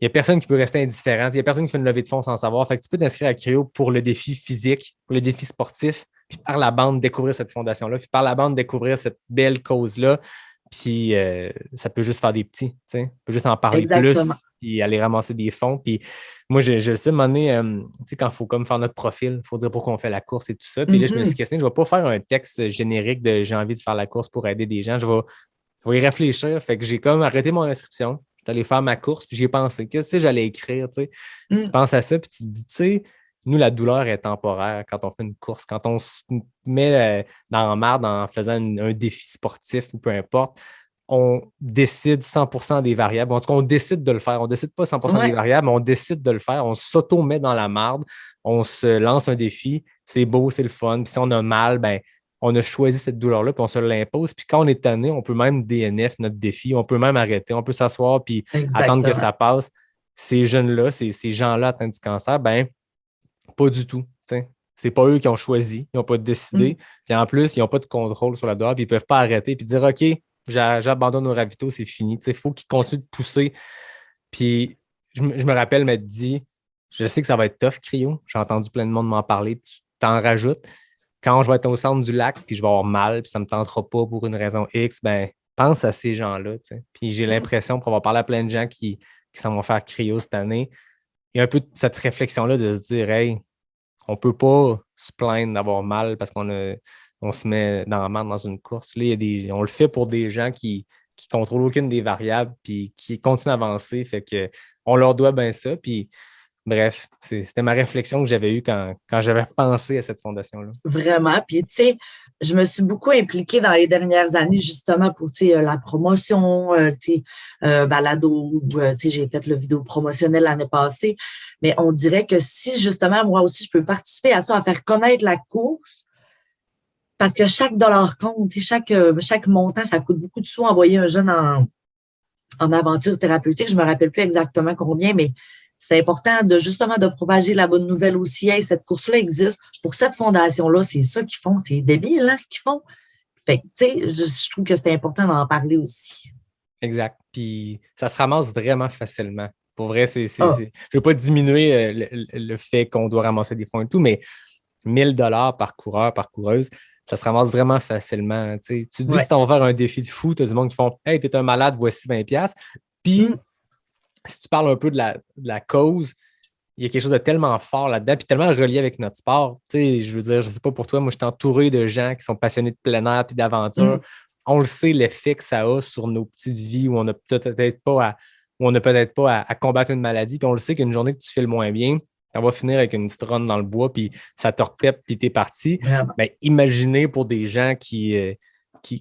il n'y a personne qui peut rester indifférent. Il n'y a personne qui fait une levée de fonds sans savoir. Fait que tu peux t'inscrire à Cryo pour le défi physique, pour le défi sportif, puis par la bande découvrir cette fondation-là, puis par la bande découvrir cette belle cause-là. Puis ça peut juste faire des petits, tu sais. On peut juste en parler plus, puis aller ramasser des fonds. Puis moi, je le sais, à un moment donné, tu sais, quand il faut comme faire notre profil, il faut dire pourquoi on fait la course et tout ça. Puis là, je me suis questionné, je ne vais pas faire un texte générique de j'ai envie de faire la course pour aider des gens. Je vais y réfléchir. Fait que j'ai comme arrêté mon inscription. Je suis allé faire ma course, puis j'y ai pensé. Qu'est-ce que j'allais écrire, tu sais? Tu penses à ça, puis tu te dis, tu sais, nous, la douleur est temporaire quand on fait une course. Quand on se met dans la merde en faisant un défi sportif ou peu importe, on décide 100% des variables. En tout cas, on décide de le faire. On ne décide pas 100% des variables, mais on décide de le faire. On s'auto-met dans la marde. On se lance un défi. C'est beau, c'est le fun. Puis si on a mal, on a choisi cette douleur-là, puis on se l'impose. Puis quand on est tanné, on peut même DNF notre défi. On peut même arrêter. On peut s'asseoir puis attendre que ça passe. Ces jeunes-là, ces gens-là atteints du cancer, pas du tout. T'sais. C'est pas eux qui ont choisi. Ils n'ont pas décidé. Puis en plus, ils n'ont pas de contrôle sur la douleur. Puis ils ne peuvent pas arrêter puis dire OK, j'abandonne au ravito, c'est fini. Il faut qu'ils continuent de pousser. Puis je me rappelle m'être dit, je sais que ça va être tough, Cryo. J'ai entendu plein de monde m'en parler. Puis tu t'en rajoutes. Quand je vais être au centre du lac, puis je vais avoir mal, puis ça ne me tentera pas pour une raison X, pense à ces gens-là. T'sais. Puis j'ai l'impression, pour avoir parlé à plein de gens qui s'en vont faire Cryo cette année, il y a un peu cette réflexion-là de se dire, hey, on ne peut pas se plaindre d'avoir mal parce qu'on se met dans la merde dans une course. Là, on le fait pour des gens qui ne contrôlent aucune des variables puis qui continuent à avancer. Fait que on leur doit bien ça. Puis bref, c'était ma réflexion que j'avais eue quand j'avais pensé à cette fondation-là. Vraiment. Puis, tu sais, je me suis beaucoup impliquée dans les dernières années, justement, pour la promotion, balado, j'ai fait le vidéo promotionnel l'année passée. Mais on dirait que si, justement, moi aussi, je peux participer à ça, à faire connaître la course, parce que chaque dollar compte, chaque montant, ça coûte beaucoup de sous envoyer un jeune en aventure thérapeutique. Je me rappelle plus exactement combien, mais c'est important justement de propager la bonne nouvelle aussi. Hey, cette course-là existe. Pour cette fondation-là, c'est ça qu'ils font. C'est débile, là, ce qu'ils font. Fait que, tu sais, je trouve que c'est important d'en parler aussi. Exact. Puis ça se ramasse vraiment facilement. Pour vrai, je ne veux pas diminuer le fait qu'on doit ramasser des fonds et tout, mais 1 000 $ par coureur, par coureuse, ça se ramasse vraiment facilement. Tu te dis que tu vas faire un défi de fou, tu as du monde qui font « Hey, t'es un malade, voici 20$. » Puis, si tu parles un peu de la cause, il y a quelque chose de tellement fort là-dedans, puis tellement relié avec notre sport. Je veux dire, je ne sais pas pour toi, moi, je suis entouré de gens qui sont passionnés de plein air et d'aventure. On le sait, l'effet que ça a sur nos petites vies où on n'a peut-être pas à combattre une maladie. Puis on le sait qu'une journée que tu fais le moins bien, on va finir avec une petite run dans le bois, puis ça te repète, puis t'es parti. Ben, imaginez pour des gens qui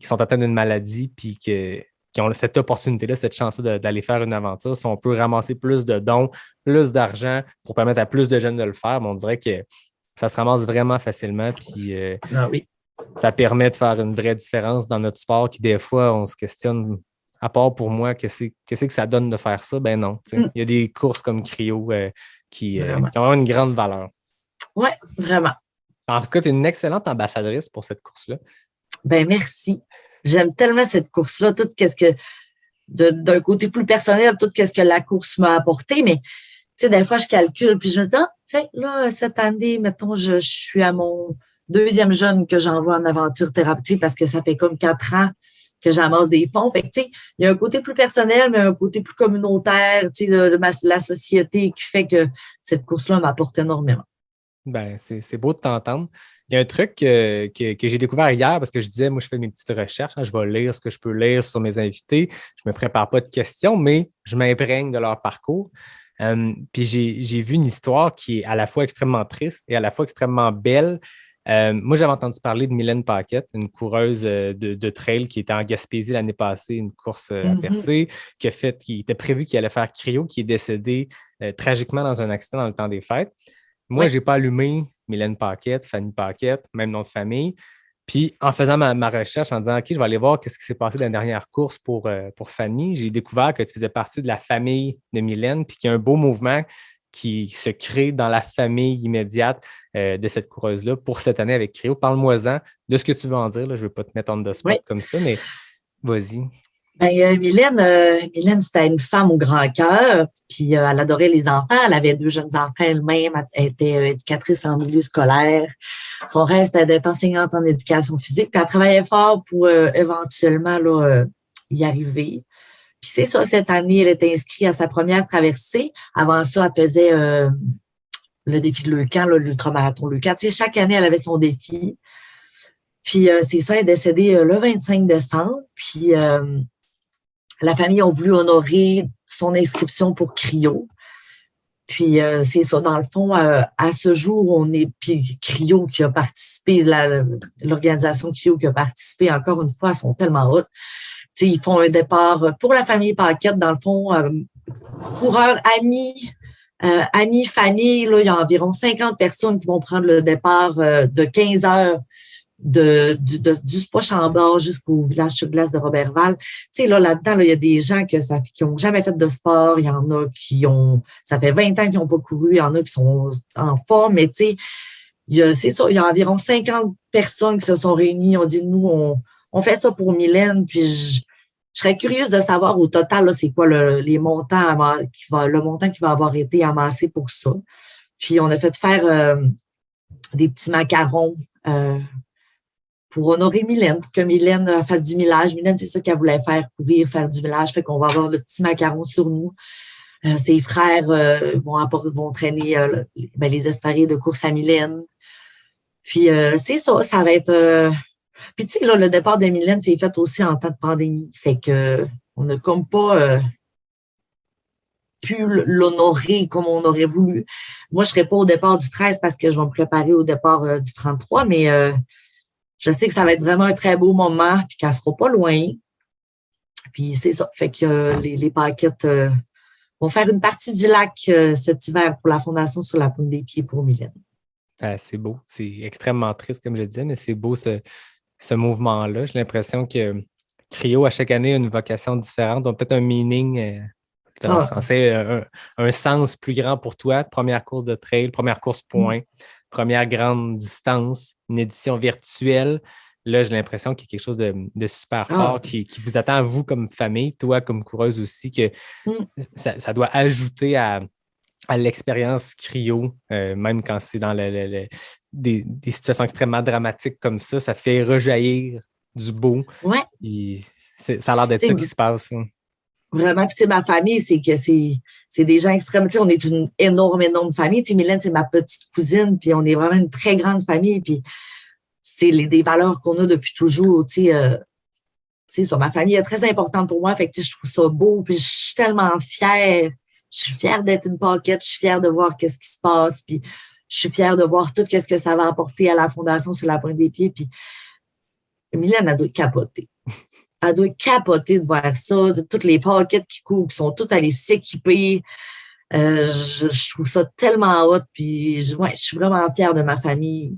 sont atteints d'une maladie, puis qui ont cette opportunité-là, cette chance-là d'aller faire une aventure. Si on peut ramasser plus de dons, plus d'argent pour permettre à plus de jeunes de le faire, ben on dirait que ça se ramasse vraiment facilement. Puis ça permet de faire une vraie différence dans notre sport qui, des fois, on se questionne, à part pour moi, qu'est-ce que ça donne de faire ça? Ben non. Il y a des courses comme Cryo qui ont une grande valeur. Oui, vraiment. En tout cas, tu es une excellente ambassadrice pour cette course-là. Ben merci. J'aime tellement cette course-là, tout qu'est-ce que d'un côté plus personnel, tout qu'est-ce que la course m'a apporté, mais tu sais, des fois, je calcule, puis je me dis, là, cette année, mettons, je suis à mon 2e jeune que j'envoie en aventure thérapeutique parce que ça fait comme 4 ans que j'amasse des fonds. Fait que, tu sais, il y a un côté plus personnel, mais un côté plus communautaire, tu sais, de la société qui fait que cette course-là m'apporte énormément. Ben, c'est beau de t'entendre. Il y a un truc que j'ai découvert hier parce que je disais, moi, je fais mes petites recherches. Je vais lire ce que je peux lire sur mes invités. Je ne me prépare pas de questions, mais je m'imprègne de leur parcours. Puis j'ai vu une histoire qui est à la fois extrêmement triste et à la fois extrêmement belle. Moi, j'avais entendu parler de Mylène Paquette, une coureuse de trail qui était en Gaspésie l'année passée, une course à percée, qui était prévu qu'il allait faire Cryo, qui est décédée tragiquement dans un accident dans le temps des fêtes. Moi, je n'ai pas allumé Mylène Paquette, Fanny Paquette, même nom de famille. Puis, en faisant ma recherche, en disant, OK, je vais aller voir qu'est-ce qui s'est passé dans la dernière course pour Fanny, j'ai découvert que tu faisais partie de la famille de Mylène, puis qu'il y a un beau mouvement qui se crée dans la famille immédiate de cette coureuse-là pour cette année avec Cryo. Parle-moi-en de ce que tu veux en dire. Là. Je ne veux pas te mettre en the spot comme ça, mais vas-y. Ben, Mylène, c'était une femme au grand cœur, puis elle adorait les enfants. Elle avait 2 jeunes enfants elle-même. Elle était éducatrice en milieu scolaire. Son rêve, c'était d'être enseignante en éducation physique. Puis elle travaillait fort pour éventuellement y arriver. Puis c'est ça, cette année, elle était inscrite à sa première traversée. Avant ça, elle faisait le défi de Leucan, l'ultramarathon Leucan. Tu sais, chaque année, elle avait son défi. Puis c'est ça, elle est décédée le 25 décembre. Puis la famille a voulu honorer son inscription pour Cryo. Puis c'est ça, dans le fond, à ce jour, puis Cryo qui a participé, l'organisation Cryo qui a participé, encore une fois, sont tellement hautes. Tu sais, ils font un départ pour la famille Paquette, dans le fond, coureurs, amis, famille, là, il y a environ 50 personnes qui vont prendre le départ de 15 heures du Poche-en-Bas jusqu'au village sur glace de Robertval. Tu sais, là-dedans, il y a des gens qui n'ont jamais fait de sport. Il y en a ça fait 20 ans qu'ils n'ont pas couru. Il y en a qui sont en forme, mais tu sais, c'est ça, il y a environ 50 personnes qui se sont réunies. On dit, nous, on fait ça pour Mylène, puis je serais curieuse de savoir au total, là, c'est quoi les montants le montant qui va avoir été amassé pour ça. Puis, on a fait faire des petits macarons pour honorer Mylène, pour que Mylène fasse du millage. Mylène, c'est ça qu'elle voulait faire, courir, faire du millage. Fait qu'on va avoir le petit macaron sur nous. Ses frères vont traîner les espadrilles de course à Mylène. Puis, c'est ça, ça va être... Puis, tu sais, là, le départ de Mylène, c'est fait aussi en temps de pandémie. Fait que on n'a comme pas pu l'honorer comme on aurait voulu. Moi, je ne serai pas au départ du 13 parce que je vais me préparer au départ du 33, mais je sais que ça va être vraiment un très beau moment, puis qu'elle sera pas loin. Puis c'est ça. Fait que les Paquettes vont faire une partie du lac cet hiver pour la Fondation sur la pointe des pieds pour Mylène. C'est beau. C'est extrêmement triste, comme je disais, mais c'est beau ce mouvement-là. J'ai l'impression que Cryo, à chaque année, a une vocation différente, donc peut-être un meaning, en français, un sens plus grand pour toi. Première course de trail, première course point, première grande distance, une édition virtuelle. Là, j'ai l'impression qu'il y a quelque chose de super fort qui vous attend, vous, comme famille, toi, comme coureuse aussi, que ça doit ajouter à l'expérience cryo, même quand c'est dans des situations extrêmement dramatiques comme ça fait rejaillir du beau. Ouais. Ça a l'air d'être ça qui se passe. Hein. Vraiment, puis ma famille, c'est des gens extrêmes. On est une énorme famille. Mylène, c'est ma petite cousine, puis on est vraiment une très grande famille, puis c'est des valeurs qu'on a depuis toujours. Ça, ma famille est très importante pour moi, fait que je trouve ça beau, puis je suis tellement fière. Je suis fière d'être une Paquette, je suis fière de voir qu'est-ce qui se passe, puis je suis fière de voir tout ce que ça va apporter à la Fondation sur la pointe des pieds, puis Mylène, elle doit capoter. Elle doit capoter de voir ça, de toutes les Paquettes qui courent, qui sont toutes allées s'équiper. Je trouve ça tellement hot, puis je suis vraiment fière de ma famille.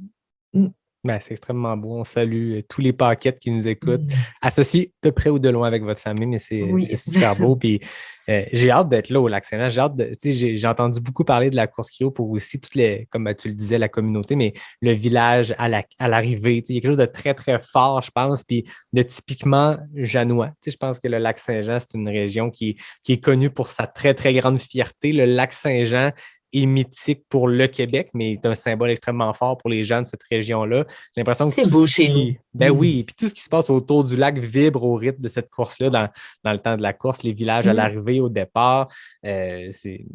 Ben, c'est extrêmement beau. On salue tous les Paquettes qui nous écoutent, associés de près ou de loin avec votre famille, mais c'est super beau. Puis j'ai hâte d'être là au Lac-Saint-Jean. J'ai entendu beaucoup parler de la course cryo pour aussi toutes les, comme tu le disais, la communauté, mais le village à l'arrivée. Il y a quelque chose de très, très fort, je pense, puis de typiquement janois. Je pense que le Lac-Saint-Jean, c'est une région qui est connue pour sa très, très grande fierté. Le Lac-Saint-Jean est mythique pour le Québec, mais est un symbole extrêmement fort pour les gens de cette région-là. J'ai l'impression que c'est beau chez nous. Ben oui, puis tout ce qui se passe autour du lac vibre au rythme de cette course-là dans le temps de la course, les villages à l'arrivée, au départ. J'ai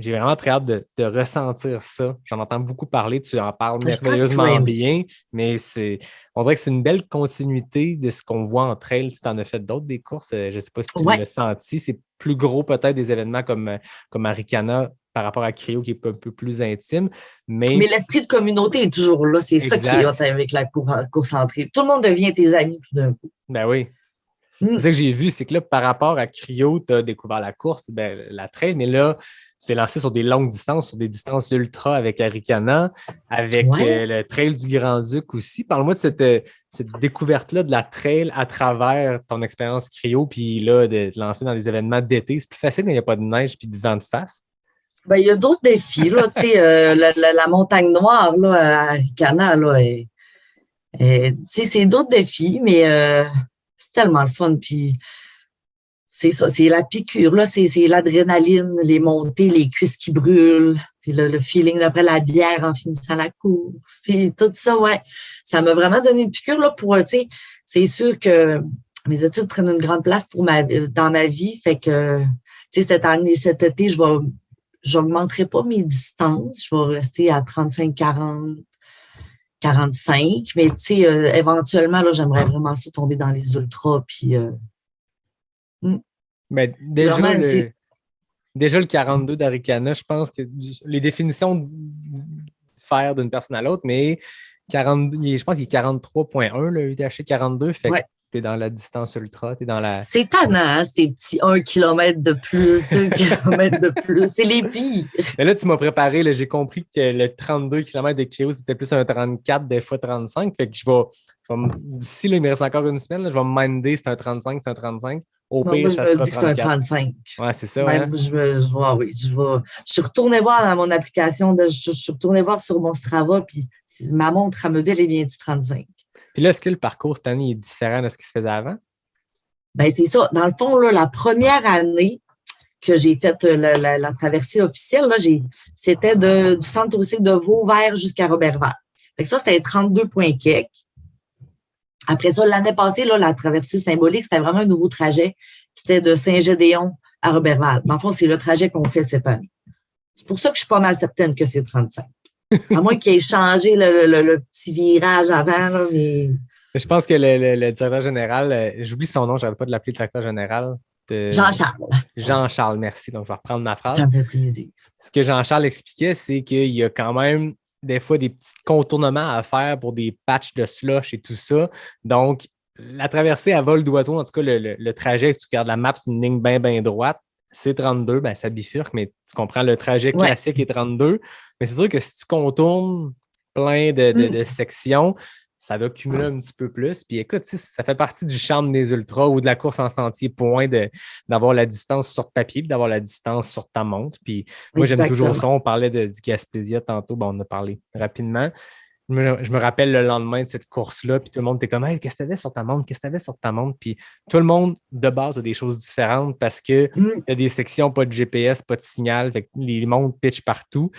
vraiment très hâte de ressentir ça. J'en entends beaucoup parler, tu en parles merveilleusement bien, mais on dirait que c'est une belle continuité de ce qu'on voit en trail. Tu en as fait d'autres des courses, je ne sais pas si tu l'as senti. C'est plus gros peut-être des événements comme Arikana par rapport à Cryo qui est un peu plus intime. Mais l'esprit de communauté est toujours là. C'est ça qui est hot avec la course en trail. Tout le monde devient tes amis tout d'un coup. Ben oui. C'est ça que j'ai vu, c'est que là, par rapport à Cryo, tu as découvert la course, la trail, mais là, tu t'es lancé sur des longues distances, sur des distances ultra avec Arikana, avec le trail du Grand-Duc aussi. Parle-moi de cette découverte-là de la trail à travers ton expérience Cryo, puis là, de te lancer dans des événements d'été. C'est plus facile quand il n'y a pas de neige puis de vent de face. Ben, il y a d'autres défis, là, la montagne noire, là, à Arikana, là, c'est d'autres défis, mais c'est tellement le fun, puis c'est ça, c'est la piqûre, là, c'est l'adrénaline, les montées, les cuisses qui brûlent, puis le feeling d'après la bière en finissant la course, puis tout ça, ça m'a vraiment donné une piqûre, là, pour, c'est sûr que mes études prennent une grande place dans ma vie, fait que, cet été, j'augmenterai pas mes distances. Je vais rester à 35, 40, 45. Mais éventuellement, là, j'aimerais vraiment ça tomber dans les ultras. Puis, mais déjà, déjà, le 42 d'Arikana, je pense que les définitions diffèrent d'une personne à l'autre, mais je pense qu'il est 43.1, le UTHC 42. Fait que t'es dans la distance ultra, t'es dans la... C'est tannant, hein, ces petits 1 km de plus, 2 km de plus. C'est les pires. Mais là, tu m'as préparé, là, j'ai compris que le 32 km de Cryo, c'était plus un 34, des fois 35. Fait que d'ici, là, il me reste encore une semaine, là, je vais me minder, c'est un 35, c'est un 35. Au pire, ça sera 34. C'est un 35. Ouais, c'est ça. Même, je suis retournée voir dans mon application, je suis retournée voir sur mon Strava, puis ma montre, elle me bel et bien dit 35. Puis là, est-ce que le parcours cette année est différent de ce qui se faisait avant? Bien, c'est ça. Dans le fond, là, la première année que j'ai fait la traversée officielle, là, c'était du centre touristique de Vauvert jusqu'à Roberval. Fait que ça, c'était 32 points quelques. Après ça, l'année passée, là, la traversée symbolique, c'était vraiment un nouveau trajet. C'était de Saint-Gédéon à Roberval. Dans le fond, c'est le trajet qu'on fait cette année. C'est pour ça que je suis pas mal certaine que c'est 35. À moins qu'il ait changé le petit virage avant, là, mais... Je pense que le directeur général, j'oublie son nom, je n'arrête pas de l'appeler directeur général. Jean-Charles. Jean-Charles, merci. Donc, je vais reprendre ma phrase. Ça me fait plaisir. Ce que Jean-Charles expliquait, c'est qu'il y a quand même des fois des petits contournements à faire pour des patchs de slush et tout ça. Donc, la traversée à vol d'oiseau, en tout cas, le trajet, tu regardes la map, c'est une ligne bien, bien droite. C'est 32, ben ça bifurque, mais tu comprends, le trajet classique est 32. Mais c'est sûr que si tu contournes plein de sections, ça doit cumuler un petit peu plus. Puis écoute, ça fait partie du charme des ultras ou de la course en sentier point d'avoir la distance sur papier, d'avoir la distance sur ta montre. Puis moi, j'aime toujours ça. On parlait du Gaspésia tantôt, ben, on en a parlé rapidement. Je me rappelle le lendemain de cette course-là, puis tout le monde était comme « Hey, qu'est-ce que tu avais sur ta montre? Qu'est-ce que tu avais sur ta montre? » Puis tout le monde, de base, a des choses différentes parce qu'il y a des sections, pas de GPS, pas de signal, fait que les montres pitchent partout.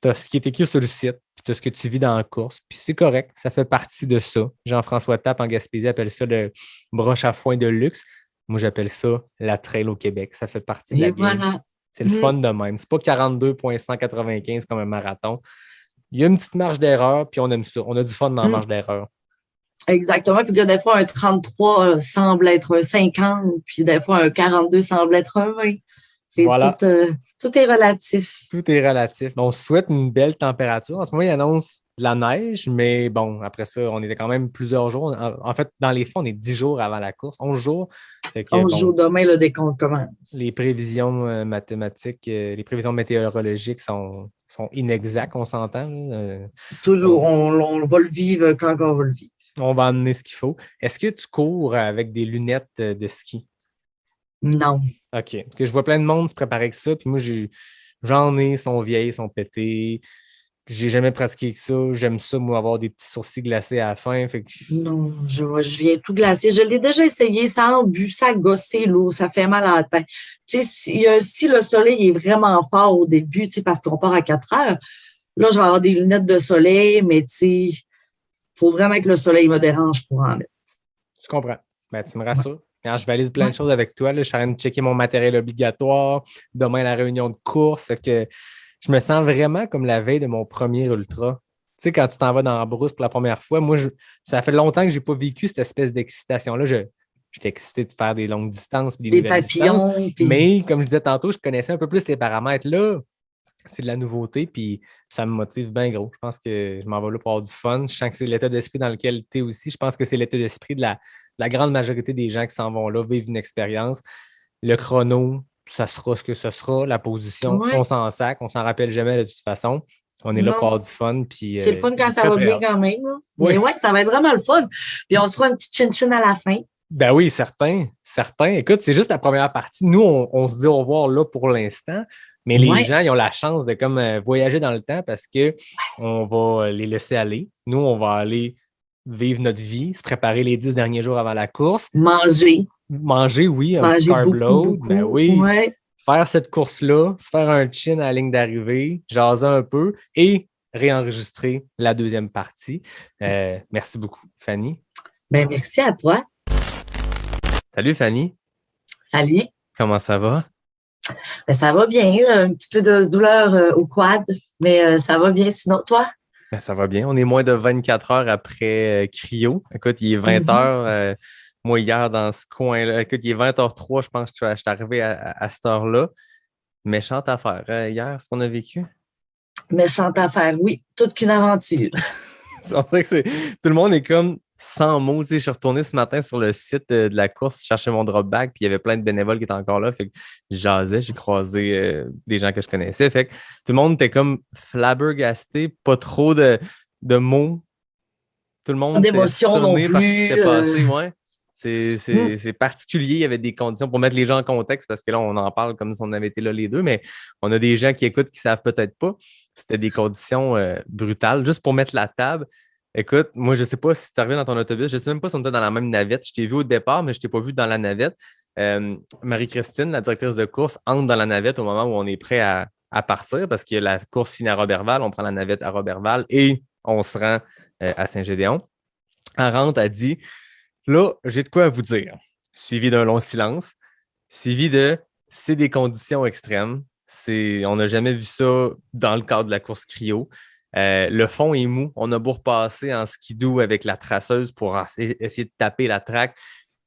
Tu as ce qui est écrit sur le site, puis tu as ce que tu vis dans la course, puis c'est correct, ça fait partie de ça. Jean-François Tappe en Gaspésie appelle ça le broche à foin de luxe. Moi, j'appelle ça la trail au Québec. Ça fait partie de la game. C'est le fun de même. C'est pas 42,195 comme un marathon. Il y a une petite marge d'erreur, puis on aime ça. On a du fun dans la marge d'erreur. Exactement. Puis des fois, un 33 semble être un 50, puis des fois, un 42 semble être un 20. C'est tout est relatif. Tout est relatif. On se souhaite une belle température. En ce moment, il annonce de la neige, mais bon, après ça, on était quand même plusieurs jours. En fait, dans les faits, on est 10 jours avant la course, 11 jours. Fait que, 11 jours demain, le décompte commence. Les prévisions mathématiques, les prévisions météorologiques sont inexactes, on s'entend. Toujours, on va le vivre quand on va le vivre. On va amener ce qu'il faut. Est-ce que tu cours avec des lunettes de ski? Non. OK. Parce que je vois plein de monde se préparer avec ça, puis moi, j'en ai, sont vieilles, sont pétées. J'ai jamais pratiqué avec ça. J'aime ça, moi, avoir des petits sourcils glacés à la fin. Fait que... Non, je viens tout glacé. Je l'ai déjà essayé, ça a embu, ça a gossé l'eau, ça fait mal à la tête. Tu sais, si le soleil est vraiment fort au début, tu sais, parce qu'on part à 4 heures, là, je vais avoir des lunettes de soleil, mais tu sais, il faut vraiment que le soleil me dérange pour en mettre. Je comprends. Ben, tu me rassures. Quand je valide plein de choses avec toi, là, je suis en train de checker mon matériel obligatoire. Demain, la réunion de course. Que je me sens vraiment comme la veille de mon premier ultra. Tu sais, quand tu t'en vas dans la brousse pour la première fois, moi, ça fait longtemps que je n'ai pas vécu cette espèce d'excitation-là. J'étais excité de faire des longues distances puis des papillons. Mais comme je disais tantôt, je connaissais un peu plus les paramètres. Là, c'est de la nouveauté, puis ça me motive bien gros. Je pense que je m'en vais là pour avoir du fun. Je sens que c'est l'état d'esprit dans lequel tu es aussi. Je pense que c'est l'état d'esprit de la grande majorité des gens qui s'en vont là, vivre une expérience. Le chrono, ça sera ce que ce sera. La position, on s'en sac, on s'en rappelle jamais de toute façon. On est là pour avoir du fun. Puis, c'est le fun quand ça va bien quand même. Là. Oui. Mais ouais, ça va être vraiment le fun. Puis on se fera un petit chin-chin à la fin. Ben oui, certain. Écoute, c'est juste la première partie. Nous, on se dit au revoir là pour l'instant. Mais les gens, ils ont la chance de comme voyager dans le temps parce qu'on va les laisser aller. Nous, on va aller vivre notre vie, se préparer les 10 derniers jours avant la course. Manger, oui, un petit carb load. Ben oui. Ouais. Faire cette course-là, se faire un chin à la ligne d'arrivée, jaser un peu et réenregistrer la deuxième partie. Merci beaucoup, Fanny. Ben, merci à toi. Salut, Fanny. Salut. Comment ça va? Ben, ça va bien. Un petit peu de douleur au quad, mais ça va bien. Sinon, toi? Ben, ça va bien. On est moins de 24 heures après cryo. Écoute, il est 20 heures. Moi, hier, dans ce coin-là, écoute, il est 20h03, je pense que je suis arrivé à cette heure-là. Méchante affaire. Hier, ce qu'on a vécu? Méchante affaire, oui. Toute qu'une aventure. C'est vrai que tout le monde est comme sans mots. Tu sais, je suis retourné ce matin sur le site de la course, chercher mon drop bag, puis il y avait plein de bénévoles qui étaient encore là. Fait que je jasais, j'ai croisé des gens que je connaissais. Fait que tout le monde était comme flabbergasté, pas trop de mots. Tout le monde était sonné par ce qui s'était passé. Ouais. C'est particulier. Il y avait des conditions pour mettre les gens en contexte parce que là, on en parle comme si on avait été là les deux, mais on a des gens qui écoutent qui ne savent peut-être pas. C'était des conditions brutales. Juste pour mettre la table, écoute, moi, je ne sais pas si tu es arrivé dans ton autobus. Je ne sais même pas si on était dans la même navette. Je t'ai vu au départ, mais je ne t'ai pas vu dans la navette. Marie-Christine, la directrice de course, entre dans la navette au moment où on est prêt à partir parce que la course finit à Roberval. On prend la navette à Roberval et on se rend à Saint-Gédéon. Elle rentre, elle dit... Là, j'ai de quoi à vous dire. Suivi d'un long silence, suivi de c'est des conditions extrêmes. On n'a jamais vu ça dans le cadre de la course cryo. Le fond est mou. On a beau repasser en skidoo avec la traceuse pour essayer de taper la track.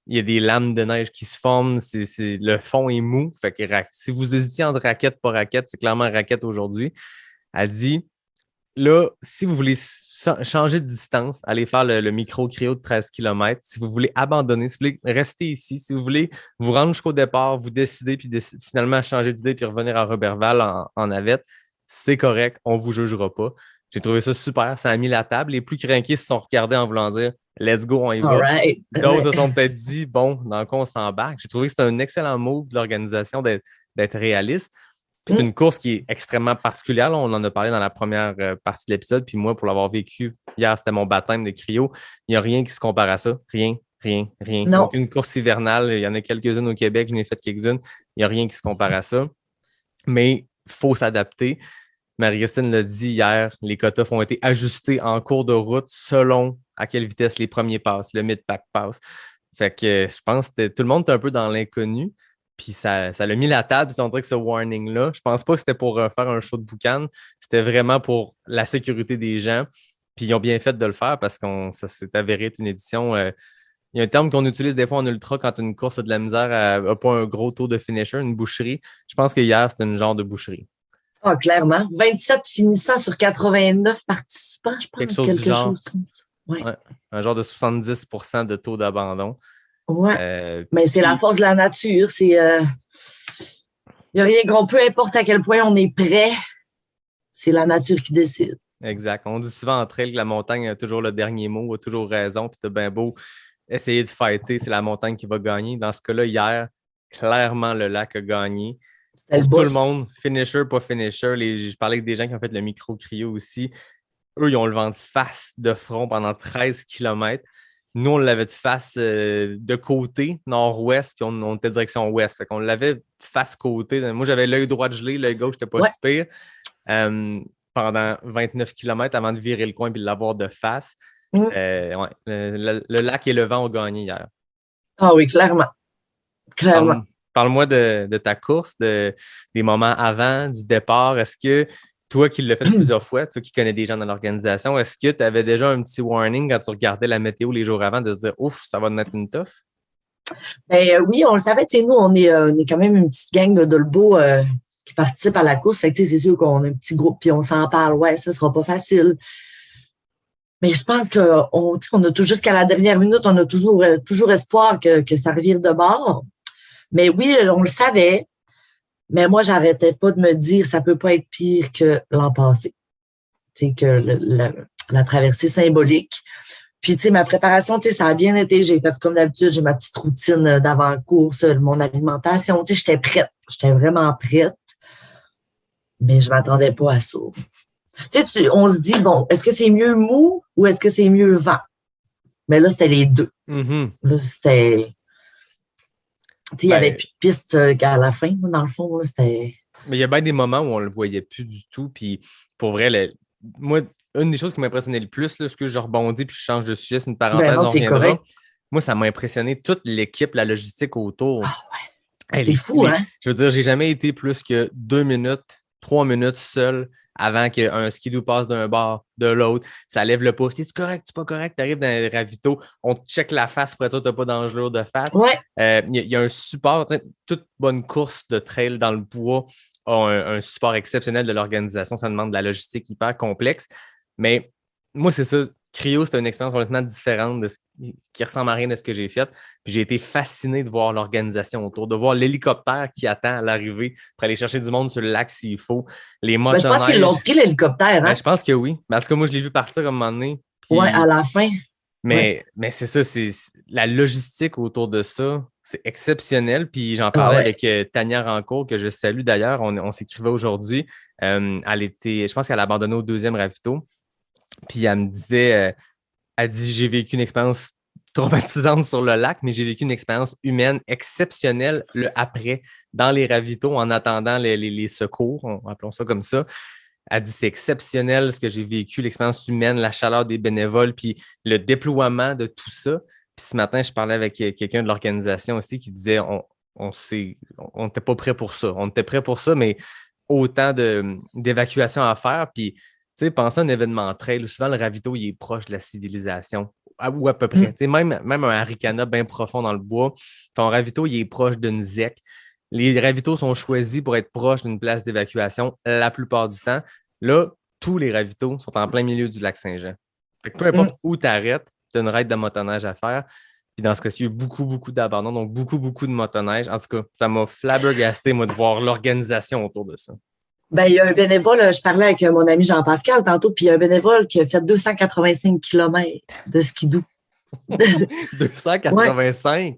Il y a des lames de neige qui se forment. Le fond est mou. Fait que si vous hésitiez entre raquette pas raquette, c'est clairement raquette aujourd'hui. Elle dit là, si vous voulez changer de distance, aller faire le micro-cryo de 13 km, si vous voulez abandonner, si vous voulez rester ici, si vous voulez vous rendre jusqu'au départ, vous décider, puis finalement changer d'idée, puis revenir à Roberval en navette, c'est correct, on ne vous jugera pas. J'ai trouvé ça super, ça a mis la table. Les plus crainqués se sont regardés en voulant dire « Let's go, on y va ». Right. D'autres se sont peut-être dit « Bon, dans quoi on s'embarque ». J'ai trouvé que c'était un excellent move de l'organisation d'être réaliste. Puis c'est une course qui est extrêmement particulière. Là, on en a parlé dans la première partie de l'épisode. Puis moi, pour l'avoir vécu hier, c'était mon baptême de cryo. Il n'y a rien qui se compare à ça. Rien. Non. Aucune course hivernale. Il y en a quelques-unes au Québec. Je n'ai fait quelques-unes. Il n'y a rien qui se compare à ça. Mais il faut s'adapter. Marie-Christine l'a dit hier, les cutoffs ont été ajustés en cours de route selon à quelle vitesse les premiers passent, le mid-pack passe. Fait que je pense que tout le monde est un peu dans l'inconnu. Puis ça l'a mis la table, on dirait que ce warning-là, je pense pas que c'était pour faire un show de boucan, c'était vraiment pour la sécurité des gens. Puis ils ont bien fait de le faire parce que ça s'est avéré être une édition. Il y a un terme qu'on utilise des fois en ultra quand une course a de la misère, n'a pas un gros taux de finisher, une boucherie. Je pense que hier, c'était une genre de boucherie. Ah, clairement. 27 finissants sur 89 participants, je pense. Quelque chose du genre. Ouais, un genre de 70% de taux d'abandon. Ouais. Mais c'est la force de la nature. Il n'y a rien qu'on peu importe à quel point on est prêt, c'est la nature qui décide. Exact. On dit souvent entre elles que la montagne a toujours le dernier mot, a toujours raison, puis t'as bien beau essayer de fighter, c'est la montagne qui va gagner. Dans ce cas-là, hier, clairement, le lac a gagné. Pour tout le monde, finisher, pas finisher. Je parlais avec des gens qui ont fait le micro-cryo aussi. Eux, ils ont le vent de face, de front pendant 13 km. Nous, on l'avait de face de côté, nord-ouest, puis on était direction ouest. Fait qu'on l'avait face côté. Moi, j'avais l'œil droit gelé, l'œil gauche n'était pas si pire. Pendant 29 km avant de virer le coin et de l'avoir de face. Le lac et le vent ont gagné hier. Ah oui, clairement. Parle-moi de ta course, des moments avant, du départ. Est-ce que toi qui l'as fait plusieurs fois, toi qui connais des gens dans l'organisation, est-ce que tu avais déjà un petit warning quand tu regardais la météo les jours avant de se dire « Ouf, ça va te mettre une toffe ». Oui, on le savait. Nous, on est quand même une petite gang de Dolbeau qui participe à la course. Fait que c'est sûr qu'on a un petit groupe puis on s'en parle. Ouais, ça sera pas facile. Mais je pense qu'on a tout jusqu'à la dernière minute, on a toujours espoir que ça revire de bord. Mais oui, on le savait. Mais moi, j'arrêtais pas de me dire ça peut pas être pire que l'an passé. Que la traversée symbolique. Puis, ma préparation, ça a bien été. J'ai fait comme d'habitude, j'ai ma petite routine d'avant-course, mon alimentation. J'étais prête. J'étais vraiment prête. Mais je m'attendais pas à ça. On se dit, bon, est-ce que c'est mieux mou ou est-ce que c'est mieux vent? Mais là, c'était les deux. Mm-hmm. Là, c'était... il n'y avait plus de piste à la fin, dans le fond. Là, c'était... Mais il y a bien des moments où on ne le voyait plus du tout. Puis pour vrai, moi, une des choses qui m'impressionnait le plus, là, ce que je rebondis puis je change de sujet, c'est une parenthèse, on reviendra. Correct. Moi, ça m'a impressionné toute l'équipe, la logistique autour. Ah ouais. C'est fou, hein? Je veux dire, j'ai jamais été plus que 2 minutes, 3 minutes seul avant qu'un skidoo passe d'un bord, de l'autre. Ça lève le pouce. Es-tu correct? Tu pas correct? Tu arrives dans les ravitaux. On te check la face pour être sûr que tu n'as pas d'engelure de face. Ouais. Y a un support. Toute bonne course de trail dans le bois a un support exceptionnel de l'organisation. Ça demande de la logistique hyper complexe. Mais moi, c'est ça. Cryo, c'était une expérience complètement différente qui ressemble à rien de ce que j'ai fait. Puis j'ai été fasciné de voir l'organisation autour, de voir l'hélicoptère qui attend à l'arrivée pour aller chercher du monde sur le lac s'il faut. Les motos je pense qu'ils l'ont pris, l'hélicoptère. Hein? Je pense que oui. Parce que moi, je l'ai vu partir à un moment donné. Oui, à la fin. Mais c'est ça, c'est la logistique autour de ça, c'est exceptionnel. Puis j'en parlais avec Tania Rancourt, que je salue d'ailleurs. On s'écrivait aujourd'hui. Je pense qu'elle a abandonné au 2e ravito. Puis elle me disait, elle dit, j'ai vécu une expérience traumatisante sur le lac, mais j'ai vécu une expérience humaine exceptionnelle le après, dans les ravitaux, en attendant les secours, appelons ça comme ça. Elle dit, c'est exceptionnel ce que j'ai vécu, l'expérience humaine, la chaleur des bénévoles, puis le déploiement de tout ça. Puis ce matin, je parlais avec quelqu'un de l'organisation aussi qui disait, on n'était pas prêt pour ça. On était prêt pour ça, mais autant d'évacuations à faire, puis tu sais, pensez à un événement trail, souvent le ravito, il est proche de la civilisation, ou à peu près. Tu sais, même un haricana bien profond dans le bois, ton ravito, il est proche d'une zec. Les ravitaux sont choisis pour être proches d'une place d'évacuation la plupart du temps. Là, tous les ravitaux sont en plein milieu du lac Saint-Jean. Fait que peu importe où tu arrêtes, tu as une raide de motoneige à faire. Puis dans ce cas-ci, il y a eu beaucoup, beaucoup d'abandon, donc beaucoup, beaucoup de motoneige. En tout cas, ça m'a flabbergasté, moi, de voir l'organisation autour de ça. Ben, il y a un bénévole, je parlais avec mon ami Jean-Pascal tantôt, puis il y a un bénévole qui a fait 285 km de skidoo. 285?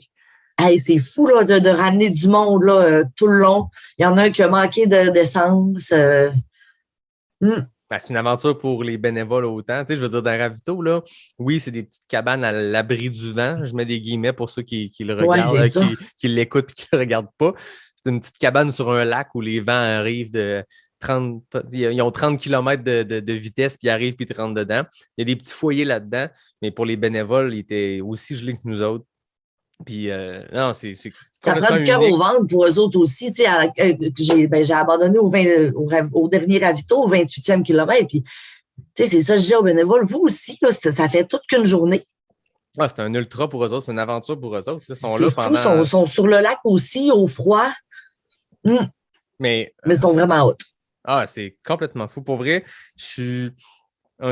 Hey, c'est fou là, de ramener du monde là, tout le long. Il y en a un qui a manqué d'essence. Ben, c'est une aventure pour les bénévoles autant. Tu sais, je veux dire, dans Ravito, là, oui, c'est des petites cabanes à l'abri du vent. Je mets des guillemets pour ceux qui le regardent, qui l'écoutent et qui ne le regardent pas. C'est une petite cabane sur un lac où les vents arrivent de 30... Ils ont 30 km de vitesse, puis ils arrivent, puis ils te rentrent dedans. Il y a des petits foyers là-dedans, mais pour les bénévoles, ils étaient aussi gelés que nous autres. Puis, non, c'est ça prend du cœur au ventre pour eux autres aussi. Tu sais, j'ai abandonné au dernier ravito, au 28e kilomètre. Puis, tu sais, c'est ça, je dis aux bénévoles, vous aussi, là, ça fait toute qu'une journée. Ah, c'est un ultra pour eux autres, c'est une aventure pour eux autres. Ils sont là pendant... Ils sont sur le lac aussi, au froid. Mais ils sont vraiment hautes. Ah, c'est complètement fou. Pour vrai, je suis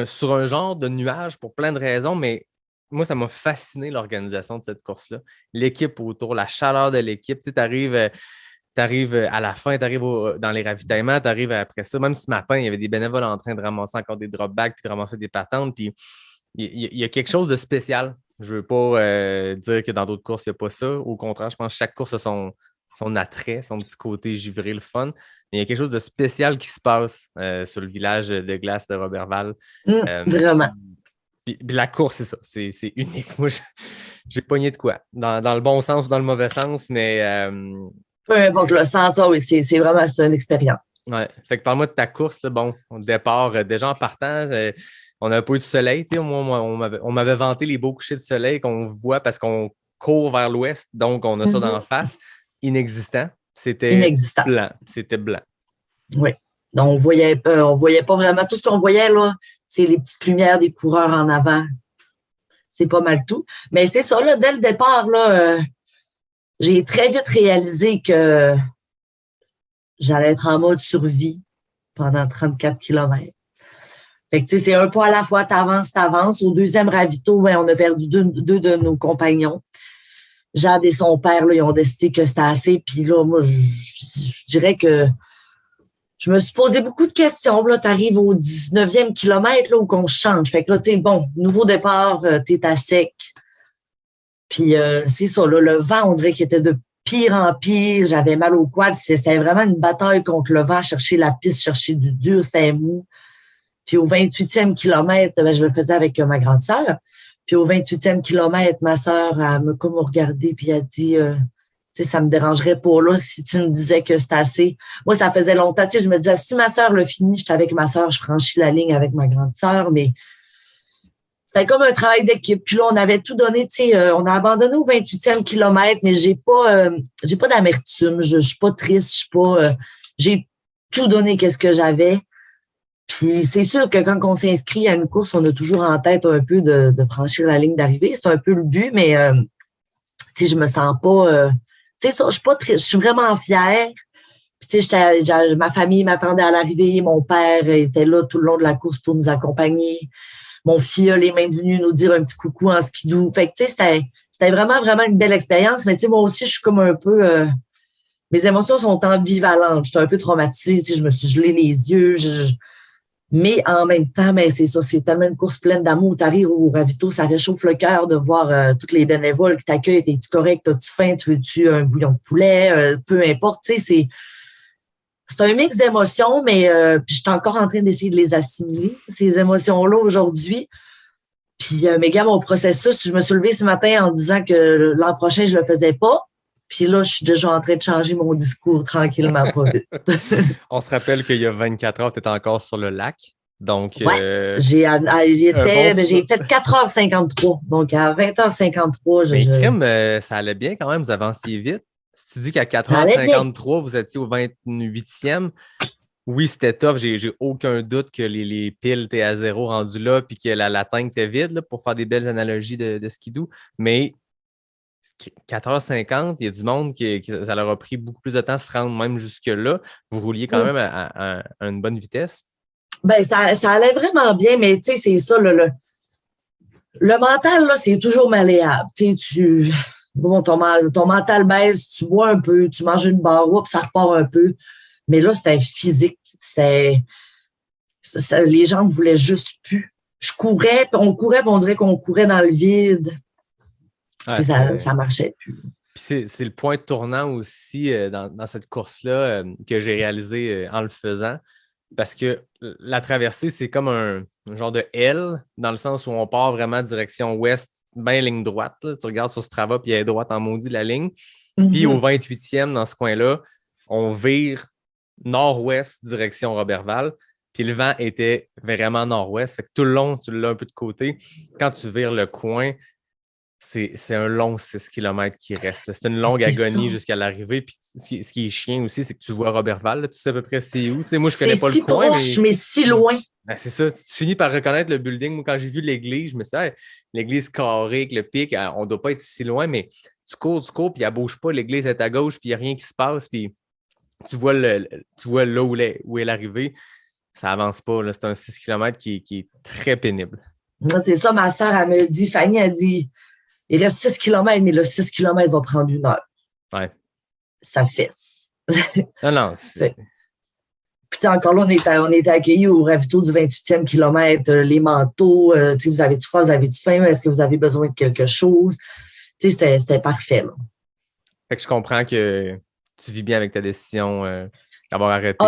sur un genre de nuage pour plein de raisons, mais moi, ça m'a fasciné l'organisation de cette course-là. L'équipe autour, la chaleur de l'équipe. Tu sais, t'arrives à la fin, tu arrives dans les ravitaillements, tu arrives après ça. Même ce matin, il y avait des bénévoles en train de ramasser encore des drop bags puis de ramasser des patentes. Puis il y a quelque chose de spécial. Je ne veux pas dire que dans d'autres courses, il n'y a pas ça. Au contraire, je pense que chaque course a son attrait, son petit côté givré, le fun. Mais il y a quelque chose de spécial qui se passe sur le village de glace de Roberval. Vraiment. Puis la course, c'est ça. C'est unique. Moi, j'ai pogné de quoi. Dans le bon sens ou dans le mauvais sens, mais... peu importe le sens, oui, c'est vraiment une expérience. Ouais. Fait que parle-moi de ta course. Là, bon, au départ, déjà en partant, on n'avait pas eu de soleil. Moi, on m'avait vanté les beaux couchers de soleil qu'on voit parce qu'on court vers l'ouest, donc on a ça d'en face. Inexistant. C'était blanc. C'était blanc. Oui. Donc, on voyait pas vraiment. Tout ce qu'on voyait, là, c'est les petites lumières des coureurs en avant. C'est pas mal tout. Mais c'est ça, là, dès le départ, là, j'ai très vite réalisé que j'allais être en mode survie pendant 34 km. Fait que, tu sais, c'est un pas à la fois, t'avances. Au deuxième ravito, ben, on a perdu deux de nos compagnons. Jade et son père, là, ils ont décidé que c'était assez. Puis là, moi, je dirais que je me suis posé beaucoup de questions. Là, tu arrives au 19e kilomètre là, où on change. Fait que là, tu sais, bon, nouveau départ, tu es à sec. Puis c'est ça, là, le vent, on dirait qu'il était de pire en pire. J'avais mal au quad. C'était vraiment une bataille contre le vent, chercher la piste, chercher du dur, c'était mou. Puis au 28e kilomètre, ben, je le faisais avec ma grande sœur. Puis au 28e kilomètre, ma sœur, elle m'a comme regardé puis elle a dit tu sais, ça me dérangerait pas là si tu me disais que c'était assez. Moi, ça faisait longtemps. Tu sais, je me disais, si ma sœur l'a fini, j'étais avec ma sœur, je franchis la ligne avec ma grande sœur, mais c'était comme un travail d'équipe. Puis là, on avait tout donné, tu sais, on a abandonné au 28e kilomètre, mais j'ai pas d'amertume, je suis pas triste, j'ai tout donné qu'est-ce que j'avais. Puis c'est sûr que quand on s'inscrit à une course, on a toujours en tête un peu de franchir la ligne d'arrivée. C'est un peu le but, mais tu sais, je me sens pas... tu sais, ça, je suis pas triste, je suis vraiment fière. Puis tu sais, ma famille m'attendait à l'arrivée, mon père était là tout le long de la course pour nous accompagner. Mon filleul est même venu nous dire un petit coucou en skidoo. Fait que tu sais, c'était vraiment, vraiment une belle expérience. Mais tu sais, moi aussi, je suis comme un peu... mes émotions sont ambivalentes. J'étais un peu traumatisée, tu sais, je me suis gelé les yeux, mais en même temps, ben, c'est ça, c'est tellement une course pleine d'amour. Tu arrives au ravito, ça réchauffe le cœur de voir tous les bénévoles qui t'accueillent. T'es-tu correct? T'as-tu faim? Tu veux-tu un bouillon de poulet? Peu importe. Tu sais, c'est un mix d'émotions, mais puis je suis encore en train d'essayer de les assimiler, ces émotions-là, aujourd'hui. Puis, mes gars, mon processus, je me suis levée ce matin en disant que l'an prochain, je le faisais pas. Puis là, je suis déjà en train de changer mon discours tranquillement, pas vite. On se rappelle qu'il y a 24 heures, tu étais encore sur le lac. Donc, ouais, j'ai fait 4h53. Donc, à 20h53, crème, ça allait bien quand même, vous avanciez vite. Si tu dis qu'à 4h53, vous étiez au 28e, oui, c'était tough. J'ai aucun doute que les piles étaient à zéro rendues là, puis que la tank était vide là, pour faire des belles analogies de skidoo. Mais 4h50, il y a du monde qui ça leur a pris beaucoup plus de temps de se rendre même jusque-là. Vous rouliez quand même à une bonne vitesse. Ben, ça allait vraiment bien, mais tu sais, c'est ça, le mental, là, c'est toujours malléable. Tu sais, bon, ton mental baisse, tu bois un peu, tu manges une barre, puis ça repart un peu. Mais là, c'était physique. Les gens ne voulaient juste plus. Je courais, puis on courait, puis on dirait qu'on courait dans le vide. Ouais, ça marchait plus. Puis c'est le point tournant aussi dans cette course-là que j'ai réalisé en le faisant. Parce que la traversée, c'est comme un genre de L, dans le sens où on part vraiment direction ouest, bien ligne droite. Là. Tu regardes sur Strava, puis elle est droite en maudit la ligne. Puis au 28e, dans ce coin-là, on vire nord-ouest, direction Roberval. Puis le vent était vraiment nord-ouest. Fait que tout le long, tu l'as un peu de côté. Quand tu vires le coin, c'est un long 6 km qui reste. C'est une longue agonie jusqu'à l'arrivée. Puis ce qui est chiant aussi, c'est que tu vois Roberval. Là, tu sais à peu près c'est où. Tu sais, moi, je connais pas le coin. Proche, mais si loin. Ben, c'est ça. Tu finis par reconnaître le building. Moi, quand j'ai vu l'église, je me suis dit, hey, l'église carrée avec le pic, on ne doit pas être si loin, mais tu cours, puis elle ne bouge pas. L'église est à gauche, puis il n'y a rien qui se passe. Puis tu vois là où est l'arrivée. Ça avance pas. Là. C'est un 6 km qui est très pénible. C'est ça, ma soeur, elle me dit, Fanny a dit, il reste 6 km, mais le 6 km va prendre 1 heure. Ouais. Ça fesse. Non. Puis encore là, on était accueillis au ravito du 28e kilomètre, les manteaux, vous avez-tu froid, vous avez-tu faim, est-ce que vous avez besoin de quelque chose? C'était parfait. Là. Fait que je comprends que tu vis bien avec ta décision d'avoir arrêté.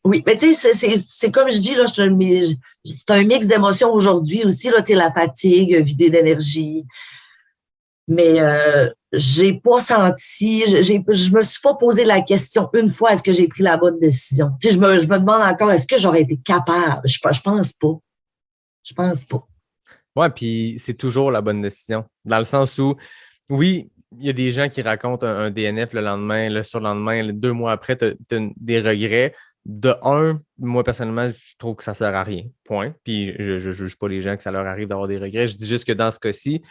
Oui, mais tu sais, c'est comme je dis, là, c'est un mix d'émotions aujourd'hui aussi, là, la fatigue, vidée d'énergie. Mais j'ai pas senti, je me suis pas posé la question une fois, est-ce que j'ai pris la bonne décision? Tu sais, je me demande encore, est-ce que j'aurais été capable? Je pense pas. Je pense pas. Ouais, puis c'est toujours la bonne décision. Dans le sens où, oui, il y a des gens qui racontent un DNF le lendemain, le surlendemain, 2 mois après, tu as des regrets. De un, moi, personnellement, je trouve que ça ne sert à rien. Point. Puis je ne juge pas les gens que ça leur arrive d'avoir des regrets. Je dis juste que dans ce cas-ci,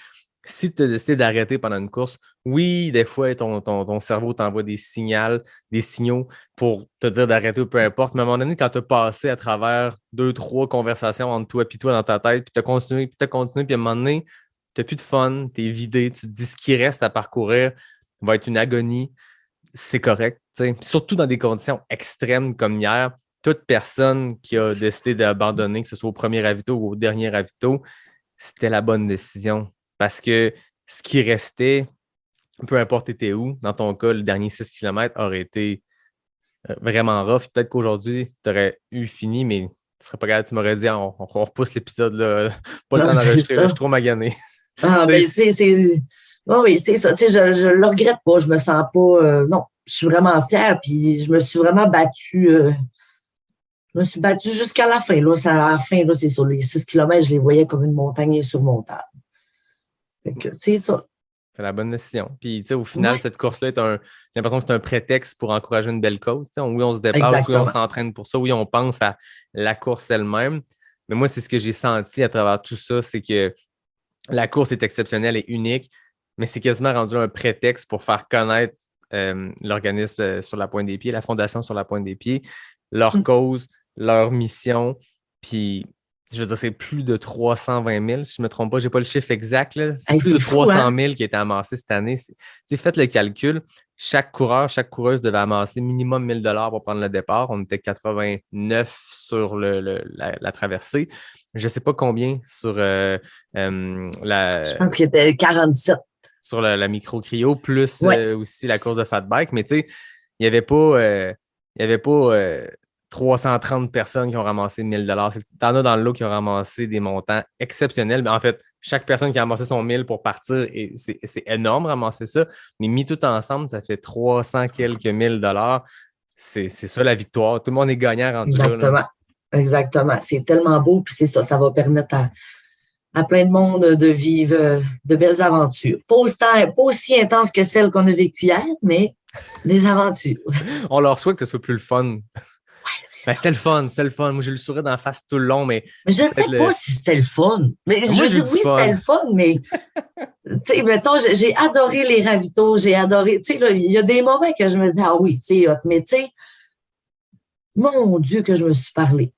si tu as décidé d'arrêter pendant une course, oui, des fois, ton cerveau t'envoie des signaux pour te dire d'arrêter ou peu importe. Mais à un moment donné, quand tu as passé à travers 2, 3 conversations entre toi et toi dans ta tête, puis tu as continué, puis à un moment donné, tu n'as plus de fun, tu es vidé, tu te dis ce qui reste à parcourir va être une agonie, c'est correct. T'sais. Surtout dans des conditions extrêmes comme hier, toute personne qui a décidé d'abandonner, que ce soit au premier ravito ou au dernier ravito, c'était la bonne décision. Parce que ce qui restait, peu importe était où, dans ton cas, le dernier 6 km aurait été vraiment rough. Peut-être qu'aujourd'hui, tu aurais eu fini, mais tu ne serais pas capable. Tu m'aurais dit, on repousse l'épisode, là. Pas le temps d'enregistrer, je suis trop magané. Ah, ben, oui, c'est ça. Je le regrette pas. Je me sens pas. Non, je suis vraiment fière. Puis je me suis vraiment battue. Je me suis battue jusqu'à la fin. Là, à la fin, là, c'est sur les 6 km, je les voyais comme une montagne insurmontable. Fait que c'est ça. C'est la bonne décision. Puis, au final, cette course-là, j'ai l'impression que c'est un prétexte pour encourager une belle cause. Oui, on se dépasse, oui, on s'entraîne pour ça, oui, on pense à la course elle-même. Mais moi, c'est ce que j'ai senti à travers tout ça, c'est que la course est exceptionnelle et unique, mais c'est quasiment rendu un prétexte pour faire connaître l'organisme sur la pointe des pieds, la fondation sur la pointe des pieds, leur cause, leur mission. Puis, je veux dire, c'est plus de 320 000, si je ne me trompe pas. Je n'ai pas le chiffre exact. Là. C'est plus de 300 000 qui a été amassé cette année. Faites le calcul. Chaque coureur, chaque coureuse devait amasser minimum 1 000 pour prendre le départ. On était 89 sur la traversée. Je ne sais pas combien sur la... Je pense qu'il était 47. Sur la micro-cryo, plus aussi la course de fat bike. Mais tu sais, il n'y avait pas 330 personnes qui ont ramassé 1 000 $. T'en as dans le lot qui ont ramassé des montants exceptionnels. Mais en fait, chaque personne qui a ramassé son 1000 pour partir, c'est énorme ramasser ça. Mais mis tout ensemble, ça fait 300 quelques 1 000 $. C'est ça la victoire. Tout le monde est gagnant rendu là. Exactement. C'est tellement beau. Puis c'est ça, ça va permettre à plein de monde de vivre de belles aventures. Pas aussi intenses que celles qu'on a vécues hier, mais des aventures. On leur souhaite que ce soit plus le fun. Ben, c'était le fun. Moi, j'ai le sourire dans la face tout le long, mais je ne sais pas si c'était le fun. Mais je veux dire, oui, c'était le fun, mais tu sais, mettons, j'ai adoré les ravitaux, j'ai adoré, tu sais, il y a des moments que je me dis, ah oui, c'est hot, mais tu sais, mon Dieu, que je me suis parlé.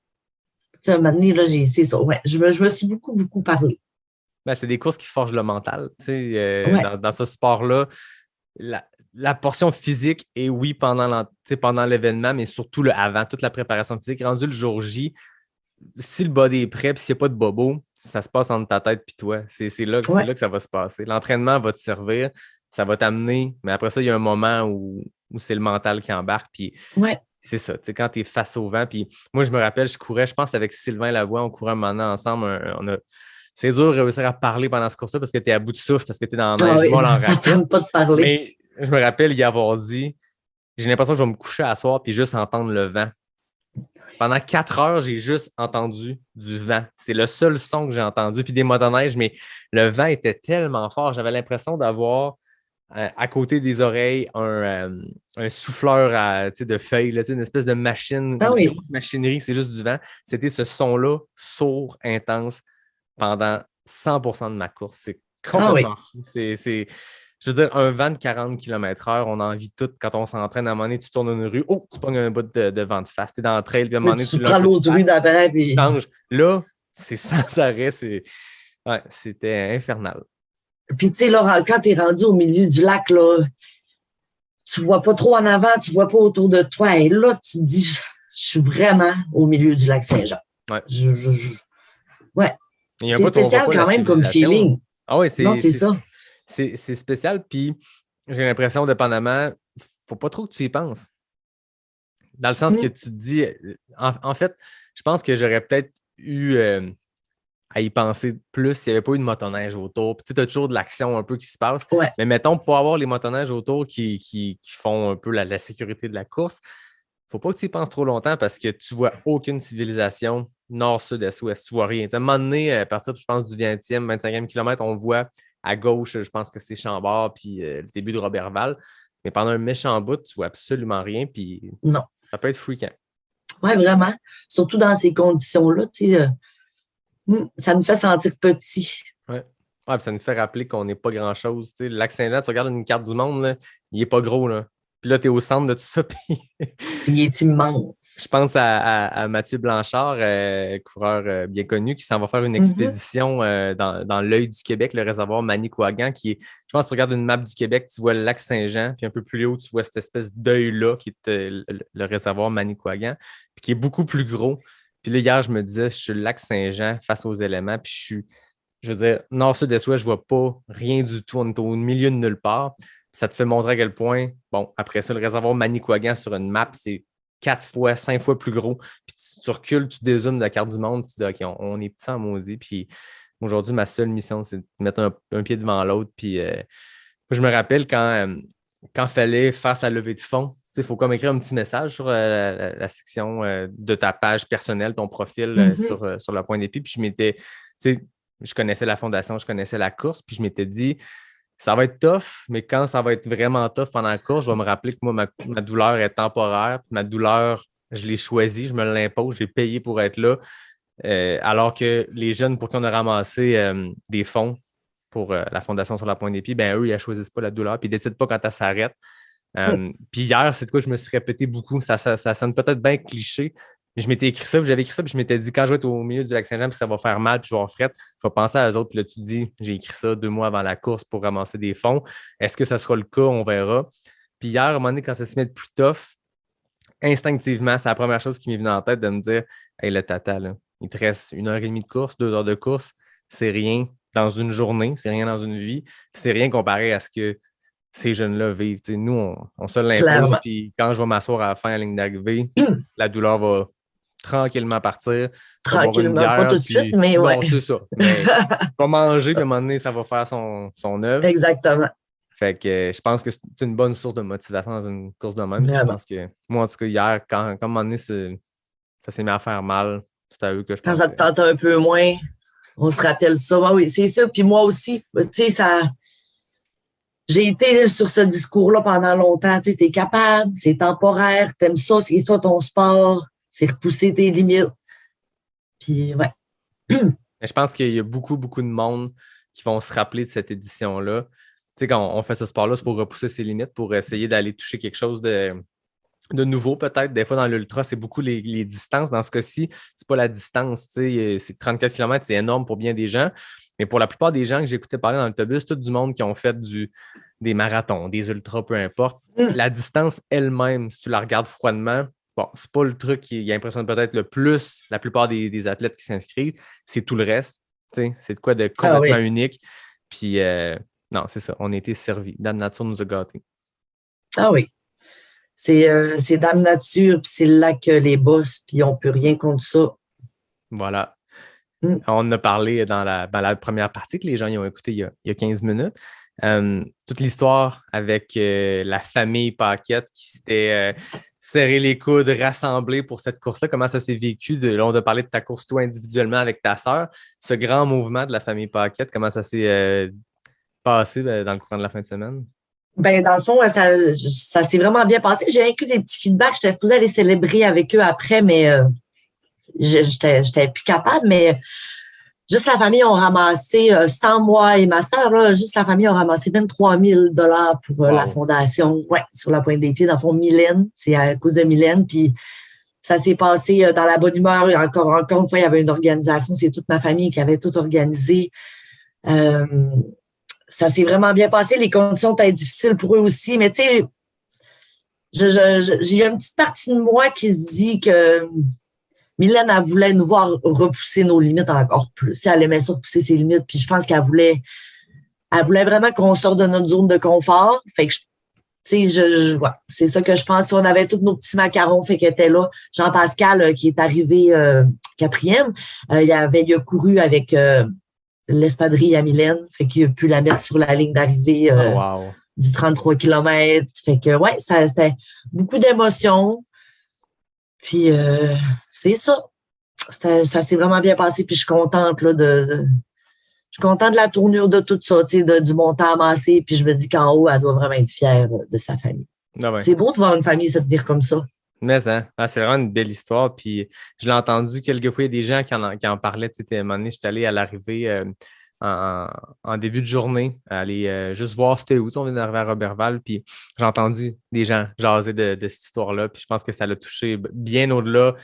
sais, un moment donné, là, c'est ça. Ouais, je me suis beaucoup, beaucoup parlé. Ben, c'est des courses qui forgent le mental. Tu sais, Ouais. dans ce sport-là, la portion physique est oui pendant l'événement, mais surtout le avant, toute la préparation physique. Rendu le jour J, si le body est prêt et s'il n'y a pas de bobo, ça se passe entre ta tête et toi. C'est là Ouais. que ça va se passer. L'entraînement va te servir, ça va t'amener, mais après ça, il y a un moment où c'est le mental qui embarque. Puis Ouais. c'est ça, tu sais, quand tu es face au vent. Puis moi, je me rappelle, je courais, je pense, avec Sylvain Lavoie, on courait un moment ensemble. C'est dur de réussir à parler pendant ce cours-là parce que tu es à bout de souffle, parce que tu es dans la Ah neige oui, molle en ça ne raquette. tente pas de parler. Mais je me rappelle y avoir dit, j'ai l'impression que je vais me coucher à soir puis juste entendre le vent. Pendant 4 heures, j'ai juste entendu du vent. C'est le seul son que j'ai entendu, puis des motoneiges, mais le vent était tellement fort. J'avais l'impression d'avoir à côté des oreilles un souffleur de feuilles, là, une espèce de machine, Ah une oui. grosse machinerie, c'est juste du vent. C'était ce son-là, sourd, intense, pendant 100% de ma course. C'est Ah oui. complètement fou. Je veux dire, un vent de 40 km/h, on a envie tout, quand on s'entraîne, à un moment donné, tu tournes une rue, oh, tu pognes un bout de vent de face, tu es dans le trail, puis à un moment donné, Tu tu l'as un prends peu de l'autre rue face, d'après, tu puis. changes. Là, c'est sans arrêt, ouais, c'était infernal. Puis, tu sais, là, quand tu es rendu au milieu du lac, là, tu vois pas trop en avant, tu vois pas autour de toi. Et là, tu te dis, je suis vraiment au milieu du lac Saint-Jean. Ouais. Ouais. Il y a un C'est bout où on voit spécial pas quand la même comme civilisation. feeling. Ah oui, Non, c'est ça. C'est spécial, puis j'ai l'impression, dépendamment, faut pas trop que tu y penses. Dans le sens que tu te dis, en fait, je pense que j'aurais peut-être eu à y penser plus s'il n'y avait pas eu de motoneige autour. Puis tu as toujours de l'action un peu qui se passe. Ouais. Mais mettons, pour avoir les motoneiges autour qui font un peu la sécurité de la course, faut pas que tu y penses trop longtemps parce que tu vois aucune civilisation nord, sud, est, ouest. Tu vois rien. À un moment donné, à partir, je pense, du 20e, 25e kilomètre, on voit à gauche, je pense que c'est Chambord puis le début de Roberval. Mais pendant un méchant bout, tu vois absolument rien. Puis Non. ça peut être fréquent. Oui, vraiment. Surtout dans ces conditions-là, tu sais, ça nous fait sentir petits. Oui. Ouais, puis ça nous fait rappeler qu'on n'est pas grand-chose. Le lac Saint-Jean, tu regardes une carte du monde, là, il n'est pas gros. Là. Puis là, tu es au centre de tout ça. Puis Il est immense. je pense à Mathieu Blanchard, coureur bien connu, qui s'en va faire une expédition dans l'œil du Québec, le réservoir Manicouagan, qui est, je pense que tu regardes une map du Québec, tu vois le lac Saint-Jean, puis un peu plus haut, tu vois cette espèce d'œil-là, qui est le réservoir Manicouagan, puis qui est beaucoup plus gros. Puis là, hier, je me disais, je suis sur le lac Saint-Jean face aux éléments, puis je veux dire, nord, sud, est, ouest, je vois pas rien du tout, on est au milieu de nulle part. Ça te fait montrer à quel point, bon, après ça, le réservoir Manicouagan sur une map, c'est 4 fois, 5 fois plus gros. Puis tu recules, tu dézoomes de la carte du monde, tu dis, OK, on est petit en maudit. Puis aujourd'hui, ma seule mission, c'est de mettre un pied devant l'autre. Puis je me rappelle quand il fallait faire sa levée de fonds, il faut comme écrire un petit message sur la section de ta page personnelle, ton profil sur le point d'épi. Puis je connaissais la fondation, je connaissais la course, puis je m'étais dit, ça va être tough, mais quand ça va être vraiment tough pendant la course, je vais me rappeler que moi, ma douleur est temporaire. Ma douleur, je l'ai choisie, je me l'impose, j'ai payé pour être là. Alors que les jeunes pour qui on a ramassé des fonds pour la Fondation sur la pointe des pieds, ben eux, ils ne choisissent pas la douleur, puis ils ne décident pas quand elle s'arrête. Puis hier, c'est de quoi je me suis répété beaucoup. Ça sonne peut-être bien cliché, mais je m'étais écrit ça, puis j'avais écrit ça, puis je m'étais dit, quand je vais être au milieu du lac Saint-Jean, puis ça va faire mal, puis je vais avoir frette, je vais penser à eux autres. Puis là, tu dis, j'ai écrit ça 2 mois avant la course pour ramasser des fonds. Est-ce que ça sera le cas? On verra. Puis hier, à un moment donné, quand ça se met plus tough, instinctivement, c'est la première chose qui m'est venue en tête de me dire, hey, le tata, là, il te reste 1h30 de course, 2 heures de course, c'est rien dans une journée, c'est rien dans une vie, puis c'est rien comparé à ce que ces jeunes-là vivent. T'sais, nous, on se l'impose, puis quand je vais m'asseoir à la fin à la ligne d'arrivée, la douleur va tranquillement partir. Tranquillement, bière, pas tout de suite, mais ouais. Non, c'est ça. Mais je vais manger, puis à un moment donné, ça va faire son œuvre. Exactement. Fait que je pense que c'est une bonne source de motivation dans une course de même. Je pense que moi, en tout cas, hier, quand à un moment donné, ça s'est mis à faire mal, c'est à eux que je pense. Quand ça te tente un peu moins, on se rappelle ça. Ah oui, c'est ça. Puis moi aussi, tu sais, j'ai été sur ce discours-là pendant longtemps. Tu sais, t'es capable, c'est temporaire, t'aimes ça, c'est ça ton sport, c'est repousser tes limites. Puis, ouais. Mais je pense qu'il y a beaucoup, beaucoup de monde qui vont se rappeler de cette édition-là. Tu sais, quand on fait ce sport-là, c'est pour repousser ses limites, pour essayer d'aller toucher quelque chose de de nouveau, peut-être, des fois dans l'ultra, c'est beaucoup les distances. Dans ce cas-ci, c'est pas la distance. C'est 34 km, c'est énorme pour bien des gens. Mais pour la plupart des gens que j'écoutais parler dans l'autobus, tout du monde qui ont fait des marathons, des ultras, peu importe, la distance elle-même, si tu la regardes froidement, bon, c'est pas le truc qui impressionne peut-être le plus la plupart des athlètes qui s'inscrivent, c'est tout le reste. C'est de quoi de complètement unique. Puis, non, c'est ça, on a été servis. La nature nous a gâtés. Ah oui. C'est Dame Nature, puis c'est là que les boss, puis on peut rien contre ça. Voilà. On en a parlé dans la première partie que les gens y ont écouté il y a 15 minutes. Toute l'histoire avec la famille Paquette qui s'était serré les coudes, rassemblés pour cette course-là. Comment ça s'est vécu? Là, on a parlé de ta course toi individuellement avec ta sœur. Ce grand mouvement de la famille Paquette, comment ça s'est passé dans le courant de la fin de semaine? Ben, dans le fond, ça s'est vraiment bien passé. J'ai inclus des petits feedbacks. J'étais supposée aller célébrer avec eux après, mais j'étais plus capable. Mais juste la famille ont ramassé, sans moi et ma sœur, là, juste la famille ont ramassé 23 000 $ pour la fondation. Ouais, sur la pointe des pieds. Dans le fond, Mylène, c'est à cause de Mylène. Puis ça s'est passé dans la bonne humeur. Encore une fois, il y avait une organisation. C'est toute ma famille qui avait tout organisé. Ça s'est vraiment bien passé. Les conditions étaient difficiles pour eux aussi. Mais tu sais, j'ai une petite partie de moi qui se dit que Mylène, elle voulait nous voir repousser nos limites encore plus. Tu sais, elle aimait ça repousser ses limites. Puis je pense qu'elle voulait vraiment qu'on sorte de notre zone de confort. Fait que, tu sais, ouais, c'est ça que je pense. Puis on avait tous nos petits macarons, fait qu'elle était là. Jean-Pascal, qui est arrivé 4e, il a couru avec l'espadrille à Mylène, fait qu'il a pu la mettre sur la ligne d'arrivée du 33 km. Fait que, ouais, c'était beaucoup d'émotions. Puis, c'est ça. Ça s'est vraiment bien passé. Puis, je suis contente là, je suis contente de la tournure de tout ça, tu sais, du montant amassé. Puis, je me dis qu'en haut, elle doit vraiment être fière de sa famille. Ah ouais. C'est beau de voir une famille se tenir comme ça. Mais hein, c'est vraiment une belle histoire. Puis je l'ai entendu quelques fois, il y a des gens qui en parlaient. Tu sais, à un moment donné, j'étais allé à l'arrivée en début de journée, aller juste voir c'était où. On vient d'arriver à Roberval. Puis j'ai entendu des gens jaser de cette histoire-là. Puis je pense que ça l'a touché bien au-delà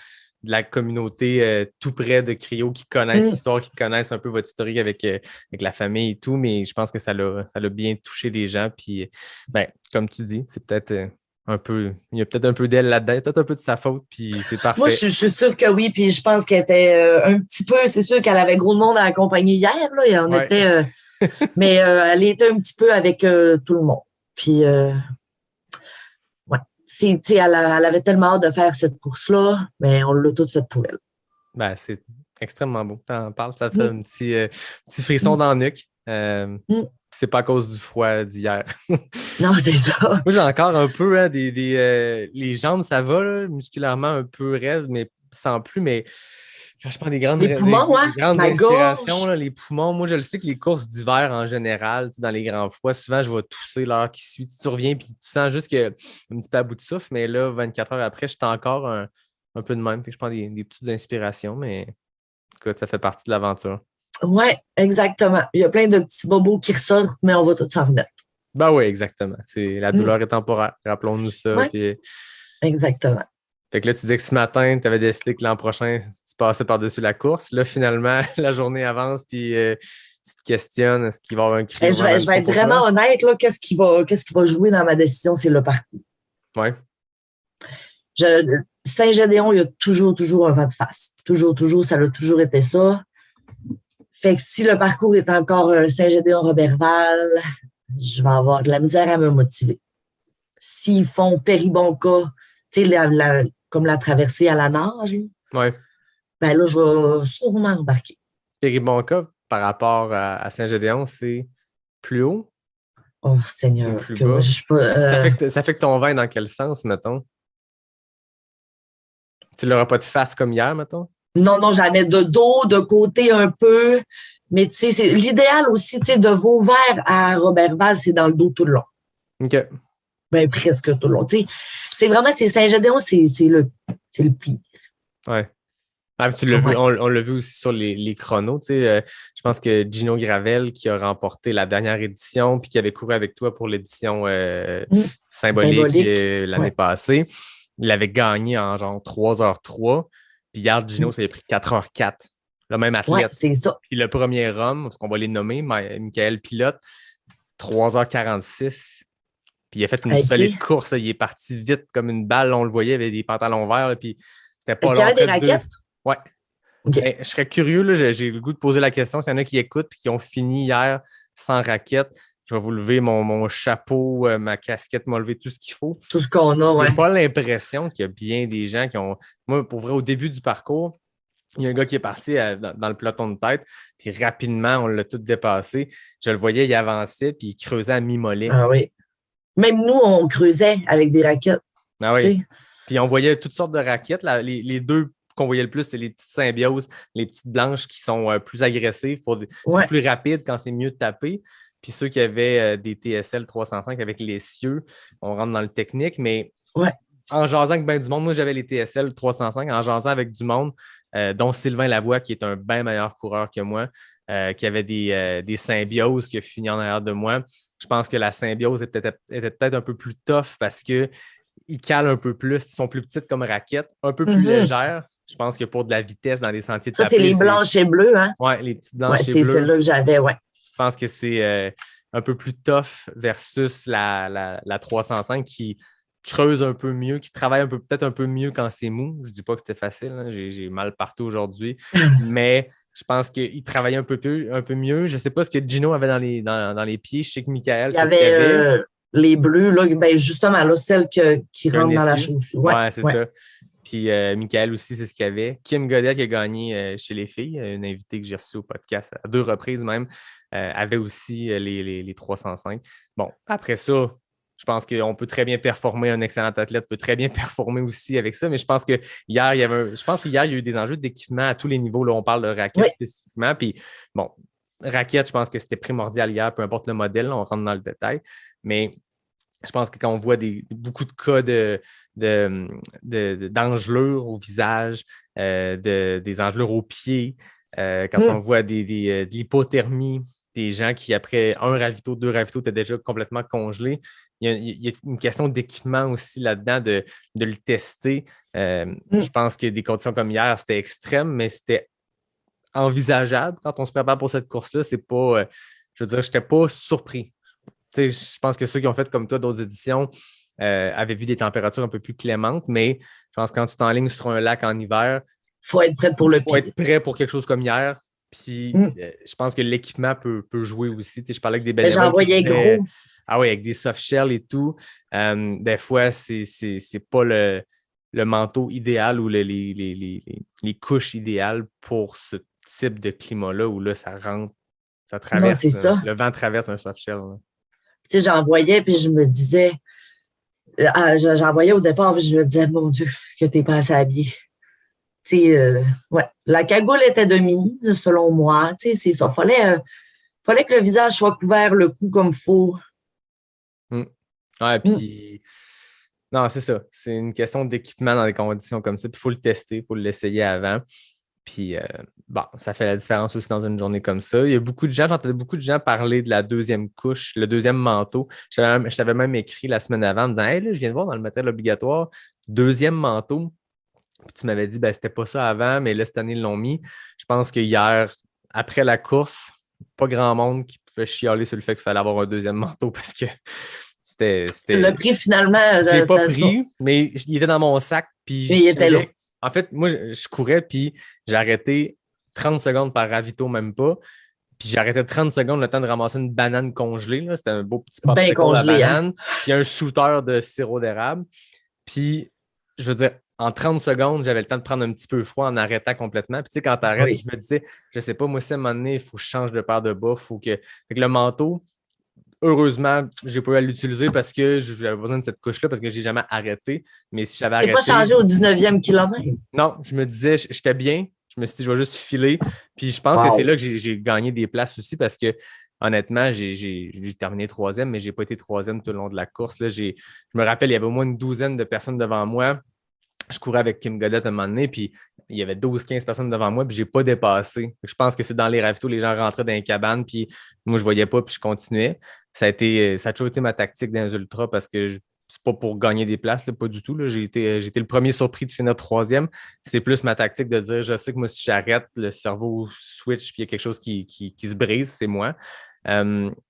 de la communauté tout près de Cryo qui connaissent l'histoire, qui connaissent un peu votre historique avec la famille et tout. Mais je pense que ça l'a bien touché les gens. Puis, ben, comme tu dis, c'est peut-être. Il y a peut-être un peu d'elle là-dedans, peut-être un peu de sa faute, puis c'est parfait. Moi, je suis sûre que oui, puis je pense qu'elle était un petit peu, c'est sûr qu'elle avait gros de monde à accompagner hier, là, il y en était, mais elle était un petit peu avec tout le monde. Puis, ouais, elle avait tellement hâte de faire cette course-là, mais on l'a toute faite pour elle. Ben, c'est extrêmement beau. T'en parles, ça fait un petit frisson dans la nuque. C'est pas à cause du froid d'hier. Non, c'est ça. Moi, j'ai encore un peu les jambes, ça va, là, musculairement un peu raide, mais sans plus. Mais quand je prends des grandes inspirations, là, les poumons, moi, je le sais que les courses d'hiver en général, dans les grands froids, souvent, je vais tousser l'heure qui suit. Tu reviens puis tu sens juste qu'il y a un petit peu à bout de souffle, mais là, 24 heures après, je suis encore un peu de même. Fait que je prends des petites inspirations, mais écoute, ça fait partie de l'aventure. Oui, exactement. Il y a plein de petits bobos qui ressortent, mais on va tout s'en remettre. Ben oui, exactement. La douleur est temporaire. Rappelons-nous ça. Ouais. Puis... Exactement. Fait que là, tu disais que ce matin, tu avais décidé que l'an prochain, tu passais par-dessus la course. Là, finalement, la journée avance, puis tu te questionnes, est-ce qu'il va y avoir un cri? Je vais être vraiment honnête, là, qu'est-ce qui va jouer dans ma décision, c'est le parcours. Oui. Saint-Gédéon, il y a toujours un vent de face. Toujours, ça a toujours été ça. Fait que si le parcours est encore Saint-Gédéon-Roberval, je vais avoir de la misère à me motiver. S'ils font Péribonka, tu sais, comme la traversée à la nage, ben là, je vais sûrement embarquer. Péribonka, par rapport à Saint-Gédéon, c'est plus haut? Oh, Seigneur. Plus bas. Ça fait que ton vin dans quel sens, mettons? Tu l'auras pas de face comme hier, mettons? Non, jamais de dos, de côté un peu. Mais tu sais, c'est l'idéal aussi, tu sais, de Vauvert à Roberval, c'est dans le dos tout le long. OK. Ben, presque tout le long. Tu sais, c'est Saint-Gédéon, c'est le pire. Oui. Ah, tu l'as vu, on l'a vu aussi sur les chronos. Tu sais, je pense que Gino Gravel, qui a remporté la dernière édition, puis qui avait couru avec toi pour l'édition symbolique l'année passée, il avait gagné en genre 3h03. Puis hier, Gino, ça a pris 4h04. Le même athlète. Ouais, c'est ça. Puis le premier homme, parce qu'on va les nommer, Michael Pilote, 3h46. Puis il a fait une solide course. Il est parti vite comme une balle. On le voyait, il avait des pantalons verts. Là, puis c'était pas long. Est-ce qu'il y avait des raquettes? Ouais. Okay. Ben, je serais curieux, là, j'ai le goût de poser la question. S'il y en a qui écoutent et qui ont fini hier sans raquette, je vais vous lever mon chapeau, ma casquette, m'a levé tout ce qu'il faut. Tout ce qu'on a, ouais. J'ai pas l'impression qu'il y a bien des gens qui ont... Moi, pour vrai, au début du parcours, il y a un gars qui est parti dans le peloton de tête, puis rapidement, on l'a tout dépassé. Je le voyais, il avançait, puis il creusait à mi-mollet. Ah oui. Même nous, on creusait avec des raquettes. Ah oui. Puis on voyait toutes sortes de raquettes. Là, les deux qu'on voyait le plus, c'est les petites symbioses, les petites blanches qui sont plus agressives, sont plus rapides quand c'est mieux de taper. Puis ceux qui avaient des TSL 305 avec les cieux, on rentre dans le technique, mais en jasant avec ben du monde, moi j'avais les TSL 305, en jasant avec du monde, dont Sylvain Lavoie, qui est un bien meilleur coureur que moi, qui avait des symbioses qui a fini en arrière de moi. Je pense que la symbiose était peut-être un peu plus tough parce qu'ils calent un peu plus, ils sont plus petites comme raquettes, un peu plus légères. Je pense que pour de la vitesse dans des sentiers de ça, c'est les blanches et bleues, hein? Oui, les petites blanches et bleues. C'est celle-là que j'avais, ouais. Je pense que c'est un peu plus tough versus la 305 qui creuse un peu mieux, qui travaille peut-être un peu mieux quand c'est mou. Je ne dis pas que c'était facile, hein. J'ai mal partout aujourd'hui, mais je pense qu'il travaillait un peu mieux. Je ne sais pas ce que Gino avait dans les pieds. Je sais que Michael, il y avait les bleus, là, ben justement, là, celle qui rentre dans la chaussure. Oui, c'est ça. Puis Michael aussi, c'est ce qu'il y avait. Kim Godet qui a gagné chez les filles, une invitée que j'ai reçue au podcast à 2 reprises même, avait aussi les 305. Bon, après ça, je pense qu'on peut très bien performer, un excellent athlète peut très bien performer aussi avec ça, mais je pense que hier, il y a eu des enjeux d'équipement à tous les niveaux. Là, on parle de raquettes spécifiquement. Puis bon, raquettes, je pense que c'était primordial hier, peu importe le modèle, là, on rentre dans le détail. Mais je pense que quand on voit beaucoup de cas d'engelures au visage, des engelures aux pieds, quand on voit de l'hypothermie, des gens qui, après 1 ravito, 2 ravitaux, étaient déjà complètement congelés. Il y a une question d'équipement aussi là-dedans, de le tester. Je pense que des conditions comme hier, c'était extrême, mais c'était envisageable quand on se prépare pour cette course-là. C'est pas, je veux dire, je n'étais pas surpris. Je pense que ceux qui ont fait comme toi d'autres éditions avaient vu des températures un peu plus clémentes, mais je pense que quand tu t'enlignes sur un lac en hiver, il faut être prêt pour le pire. Il faut être prêt pour quelque chose comme hier. Puis je pense que l'équipement peut jouer aussi. Je parlais avec des bénévoles. J'en voyais gros. Ah oui, avec des soft shells et tout. Des fois, c'est pas le manteau idéal ou les couches idéales pour ce type de climat-là où là, ça rentre, ça traverse. Non, c'est ça. Le vent traverse un soft shell. Tu sais, j'en voyais, puis je me disais, j'en voyais au départ, puis je me disais, mon Dieu, que t'es pas assez habillé. Tu sais, la cagoule était de mise, selon moi. Tu sais, c'est ça. Fallait que le visage soit couvert, le cou comme il faut. Ouais, puis non, c'est ça. C'est une question d'équipement dans des conditions comme ça. Puis il faut le tester, il faut l'essayer avant. Puis, ça fait la différence aussi dans une journée comme ça. Il y a beaucoup de gens, j'entendais beaucoup de gens parler de la deuxième couche, le deuxième manteau. Je t'avais même écrit la semaine avant en me disant, hey, là, je viens de voir dans le matériel obligatoire, deuxième manteau. Puis tu m'avais dit, c'était pas ça avant, mais là, cette année, ils l'ont mis. Je pense que hier, après la course, pas grand monde qui pouvait chialer sur le fait qu'il fallait avoir un deuxième manteau parce que c'était. Le prix, finalement. Je l'ai pas pris, mais il était dans mon sac. Puis il était là. En fait, moi, je courais, puis j'ai arrêté 30 secondes par ravito, même pas. Puis j'ai arrêté 30 secondes le temps de ramasser une banane congelée. Là. C'était un beau petit popsicle à banane. Puis un shooter de sirop d'érable. Puis, je veux dire, en 30 secondes, j'avais le temps de prendre un petit peu froid en arrêtant complètement. Puis, tu sais, quand tu arrêtes, je me disais, je sais pas, moi, si à un moment donné, il faut que je change de paire de bas. Fait que le manteau, heureusement, j'ai pas eu à l'utiliser parce que j'avais besoin de cette couche-là parce que j'ai jamais arrêté. Mais si j'avais arrêté... Tu n'as pas changé au 19e kilomètre? Non, je me disais, j'étais bien. Je me suis dit, je vais juste filer. Puis je pense que c'est là que j'ai gagné des places aussi parce que, honnêtement, j'ai terminé 3e, mais je n'ai pas été 3e tout le long de la course. Là, je me rappelle, il y avait au moins une douzaine de personnes devant moi. Je courais avec Kim Godet à un moment donné, puis il y avait 12-15 personnes devant moi, puis je n'ai pas dépassé. Je pense que c'est dans les ravitaux, les gens rentraient dans les cabanes, puis moi, je ne voyais pas, puis je continuais. Ça a toujours été ma tactique dans les ultras parce que c'est pas pour gagner des places, là, pas du tout. Là. J'ai été le premier surpris de finir troisième. C'est plus ma tactique de dire, je sais que moi, si j'arrête, le cerveau switch, puis il y a quelque chose qui se brise, c'est moi.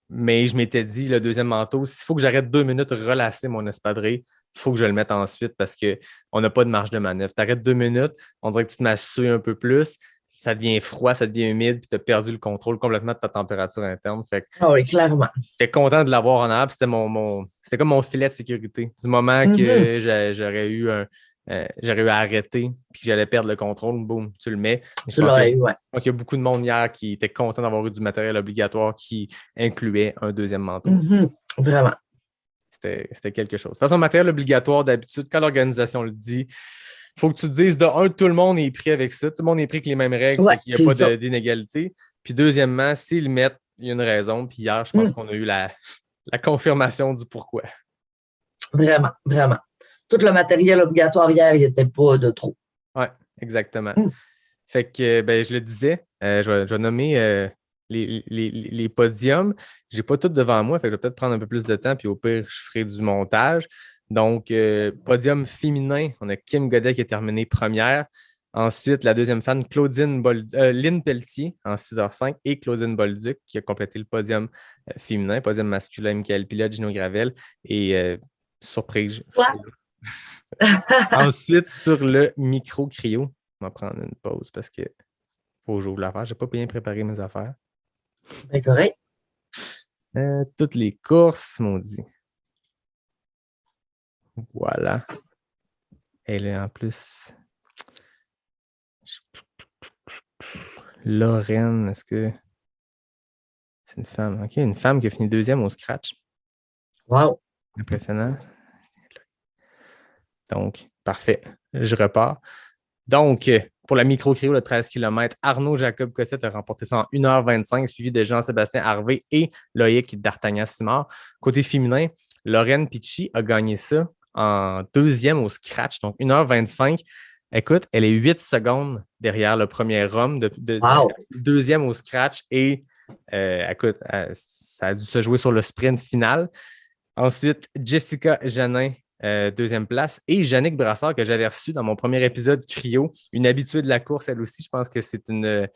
Mais je m'étais dit, le deuxième manteau, s'il faut que j'arrête 2 minutes, relasser mon espadrille, il faut que je le mette ensuite parce qu'on n'a pas de marge de manœuvre. Tu arrêtes 2 minutes, on dirait que tu te massouilles un peu plus, ça devient froid, ça devient humide, puis tu as perdu le contrôle complètement de ta température interne. Fait que Ah oui, clairement. j'étais content de l'avoir en arrière, c'était c'était comme mon filet de sécurité. Du moment que j'aurais eu à arrêter puis que j'allais perdre le contrôle, boum, tu le mets. Je pense qu'il y a beaucoup de monde hier qui était content d'avoir eu du matériel obligatoire qui incluait un deuxième manteau. Vraiment. C'était quelque chose. De toute façon, matériel obligatoire, d'habitude, quand l'organisation le dit, il faut que tu te dises, de un, tout le monde est pris avec ça. Tout le monde est pris avec les mêmes règles. Il n'y a pas d'inégalité. Puis deuxièmement, s'ils le mettent, il y a une raison. Puis hier, je pense qu'on a eu la confirmation du pourquoi. Vraiment, vraiment. Tout le matériel obligatoire hier, il n'était pas de trop. Oui, exactement. Fait que, je le disais, je vais nommer les podiums. Je n'ai pas tout devant moi, fait que je vais peut-être prendre un peu plus de temps, puis au pire, je ferai du montage. Donc, podium féminin, on a Kim Godet qui a terminé première. Ensuite, la deuxième femme, Lynn Pelletier en 6h05 et Claudine Bolduc qui a complété le podium féminin. Podium masculin, Michael Pilote, Gino Gravel et surprise. Ensuite, sur le micro-cryo, on va prendre une pause parce qu'il faut que j'ouvre l'affaire. Je n'ai pas bien préparé mes affaires. Bien correct. Toutes les courses, maudit. Voilà. Elle est en plus. Lorraine, est-ce que c'est une femme? OK, une femme qui a fini deuxième au scratch. Wow. Impressionnant. Donc, parfait. Je repars. Donc, pour la micro-cryo, le 13 km, Arnaud Jacob Cossette a remporté ça en 1h25, suivi de Jean-Sébastien Harvey et Loïc D'Artagnan-Simard. Côté féminin, Lorraine Pichi a gagné ça en deuxième au scratch, donc 1h25. Écoute, elle est 8 secondes derrière le premier homme, deuxième au scratch et écoute, ça a dû se jouer sur le sprint final. Ensuite, Jessica Janin, deuxième place, et Jannick Brassard, que j'avais reçu dans mon premier épisode cryo, une habituée de la course, elle aussi. Je pense que c'est une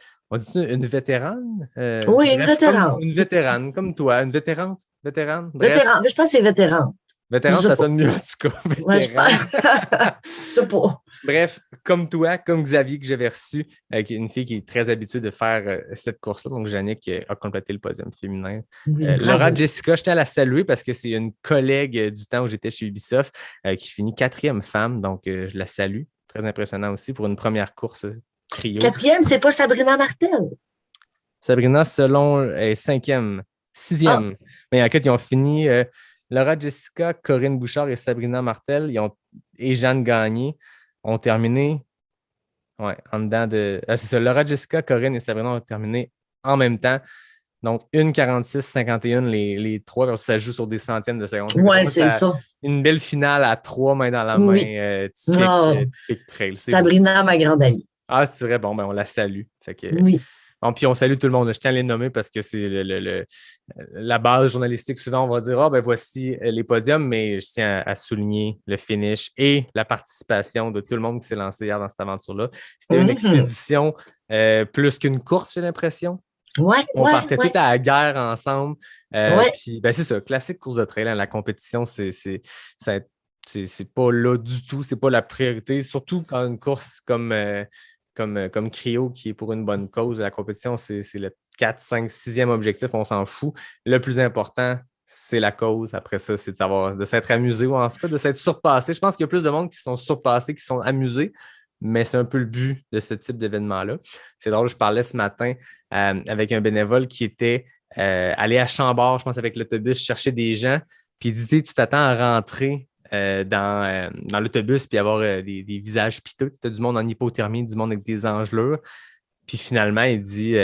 vétérane? Oui, une vétérane. Une vétérane, comme toi. Une vétérane? Vétéran, mais je pense que c'est vétéran. Vétéran, ça sonne mieux en tout cas. Ouais, je pense. C'est pas. Bref, comme toi, comme Xavier que j'avais reçu, une fille qui est très habituée de faire cette course-là. Donc, Jannick a complété le podium féminin. Oui, Laura Jessica, je tiens à la saluer parce que c'est une collègue du temps où j'étais chez Ubisoft qui finit 4e femme. Donc, je la salue. Très impressionnant aussi pour une première course cryo. 4e, c'est pas Sabrina Martel? Sabrina, selon, est 5e, 6e. Mais en fait, ils ont fini... Laura Jessica, Corinne Bouchard et Sabrina Martel et Jeanne Gagné ont terminé en dedans de... c'est ça, Laura Jessica, Corinne et Sabrina ont terminé en même temps. Donc, 1:46,51 les trois, ça joue sur des centièmes de secondes. Oui, c'est ça. Une belle finale à 3 mains dans la main, typique trail. Sabrina, ma grande amie. Ah, c'est vrai, bon, on la salue. Fait que, oui. Bon, puis on salue tout le monde. Je tiens à les nommer parce que c'est la base journalistique. Souvent, on va dire voici les podiums, mais je tiens à souligner le finish et la participation de tout le monde qui s'est lancé hier dans cette aventure-là. C'était une expédition plus qu'une course, j'ai l'impression. On partait tout à la guerre ensemble. Puis, c'est ça, classique course de trail. La compétition, c'est pas là du tout. C'est pas la priorité, surtout quand une course comme cryo qui est pour une bonne cause. La compétition, c'est le 4, 5, 6e objectif, on s'en fout. Le plus important, c'est la cause. Après ça, c'est de s'être amusé ou en tout cas de s'être surpassé. Je pense qu'il y a plus de monde qui sont surpassés, qui sont amusés, mais c'est un peu le but de ce type d'événement-là. C'est drôle, je parlais ce matin avec un bénévole qui était allé à Chambord, je pense, avec l'autobus, chercher des gens, puis il disait, tu t'attends à rentrer dans l'autobus puis avoir des visages piteux. Tu as du monde en hypothermie, du monde avec des engelures. Puis finalement, il dit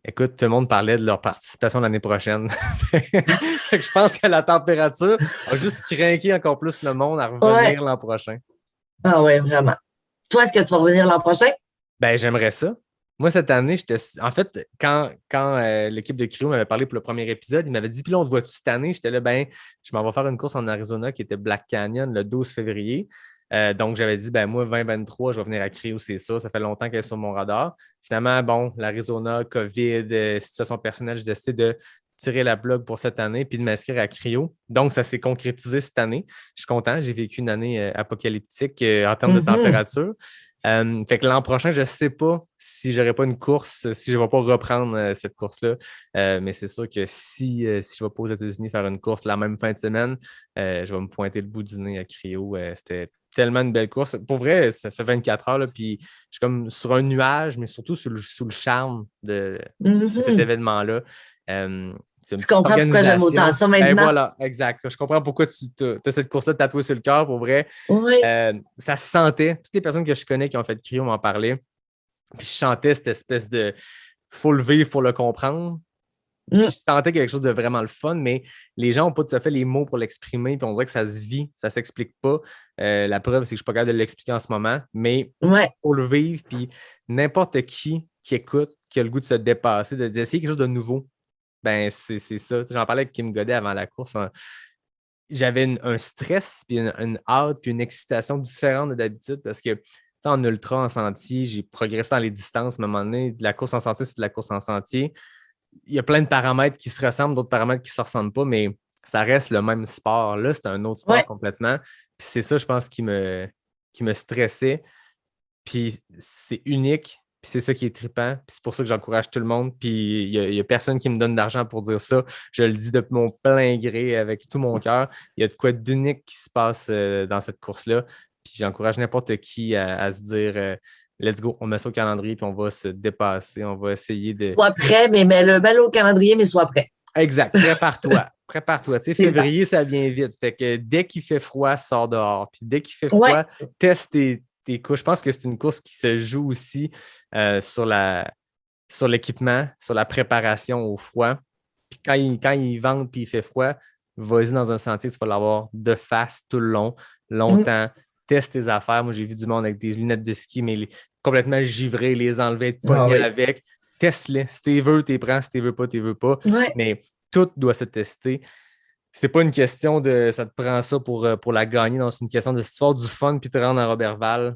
écoute, tout le monde parlait de leur participation l'année prochaine. Je pense que la température a juste craqué encore plus le monde à revenir l'an prochain. Ah oui, vraiment. Toi, est-ce que tu vas revenir l'an prochain? J'aimerais ça. Moi, cette année, en fait, quand l'équipe de Cryo m'avait parlé pour le premier épisode, il m'avait dit, puis là, on se voit-tu cette année? J'étais là, je m'en vais faire une course en Arizona qui était Black Canyon le 12 février. Donc, j'avais dit, moi, 2023, je vais venir à Cryo, c'est ça. Ça fait longtemps qu'elle est sur mon radar. Finalement, bon, l'Arizona, COVID, situation personnelle, j'ai décidé de tirer la plug pour cette année puis de m'inscrire à Cryo. Donc, ça s'est concrétisé cette année. Je suis content. J'ai vécu une année apocalyptique en termes de température. Fait que l'an prochain, je ne sais pas si je n'aurai pas une course, si je ne vais pas reprendre cette course-là. Mais c'est sûr que si je ne vais pas aux États-Unis faire une course la même fin de semaine, je vais me pointer le bout du nez à Cryo. C'était tellement une belle course. Pour vrai, ça fait 24 heures, là, puis je suis comme sur un nuage, mais surtout sous le charme de cet événement-là. Tu comprends pourquoi j'aime autant ça maintenant? Voilà, exact. Je comprends pourquoi tu as cette course-là tatouée sur le cœur. Pour vrai, oui. Ça se sentait. Toutes les personnes que je connais qui ont fait Cryo m'en parlaient. Puis je chantais cette espèce de « faut le vivre, faut le comprendre ». Je sentais quelque chose de vraiment le fun, mais les gens n'ont pas tout à fait les mots pour l'exprimer, puis on dirait que ça se vit, ça ne s'explique pas. La preuve, c'est que je ne suis pas capable de l'expliquer en ce moment, mais pour le vivre, puis n'importe qui écoute, qui a le goût de se dépasser, d'essayer quelque chose de nouveau, c'est ça. J'en parlais avec Kim Godet avant la course. J'avais un stress, puis une hâte, puis une excitation différente de d'habitude parce que en ultra, en sentier, j'ai progressé dans les distances. À un moment donné, de la course en sentier, c'est de la course en sentier. Il y a plein de paramètres qui se ressemblent, d'autres paramètres qui ne se ressemblent pas, mais ça reste le même sport. Là, c'est un autre sport complètement. Puis c'est ça, je pense, qui me stressait. Puis c'est unique. Puis c'est ça qui est trippant. Puis c'est pour ça que j'encourage tout le monde. Puis il n'y a personne qui me donne d'argent pour dire ça. Je le dis de mon plein gré avec tout mon cœur. Il y a de quoi d'unique qui se passe dans cette course-là. Puis j'encourage n'importe qui à se dire let's go, on met ça au calendrier puis on va se dépasser. On va essayer de. Sois prêt, mais mets-le au calendrier, mais sois prêt. Exact. Prépare-toi. Prépare-toi. Tu sais, février, ça vient vite. Fait que dès qu'il fait froid, sors dehors. Puis dès qu'il fait froid, teste tes couches. Je pense que c'est une course qui se joue aussi sur l'équipement, sur la préparation au froid. Puis quand il vente puis il fait froid, vas-y dans un sentier, tu vas l'avoir de face tout le long, longtemps. Teste tes affaires. Moi, j'ai vu du monde avec des lunettes de ski, mais complètement givrés, les enlever, te pogner avec. Teste-les. Si tu veux, tu les prends. Si tu veux pas, tu veux pas. Mais tout doit se tester. C'est pas une question de ça te prend ça pour la gagner. Non, c'est une question de si tu fais du fun puis te rendre à Roberval,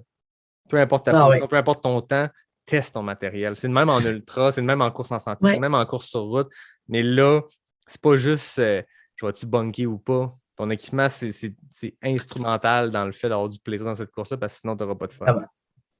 peu importe ta position, peu importe ton temps, teste ton matériel. C'est le même en ultra, c'est le même en course en sentier, c'est le même en course sur route. Mais là, c'est pas juste je vais-tu bunker ou pas. Ton équipement, c'est instrumental dans le fait d'avoir du plaisir dans cette course-là parce que sinon, tu n'auras pas de fun.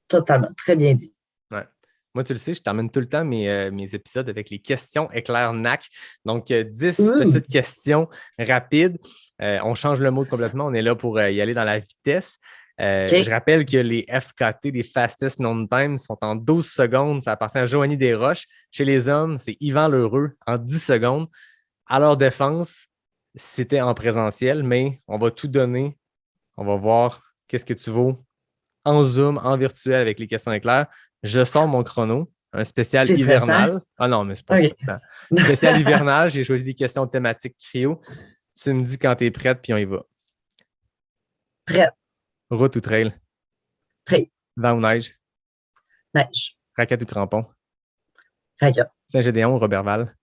Totalement. Très bien dit. Ouais. Moi, tu le sais, je t'emmène tout le temps mes épisodes avec les questions éclair NAC. Donc, 10 petites questions rapides. On change le mode complètement. On est là pour y aller dans la vitesse. Je rappelle que les FKT, les Fastest Known Time, sont en 12 secondes. Ça appartient à Joanie Desroches. Chez les hommes, c'est Yvan Lheureux en 10 secondes. À leur défense, c'était en présentiel, mais on va tout donner. On va voir qu'est-ce que tu vaux en Zoom, en virtuel avec les questions éclairs. Je sors mon chrono, un spécial hivernal. Stressant. Ah non, mais c'est pas stressant. Spécial hivernal, j'ai choisi des questions thématiques cryo. Tu me dis quand tu es prête, puis on y va. Prête. Route ou trail? Trail. Vent ou neige? Neige. Raquette ou crampon? Raquette. Saint-Gédéon ou Roberval?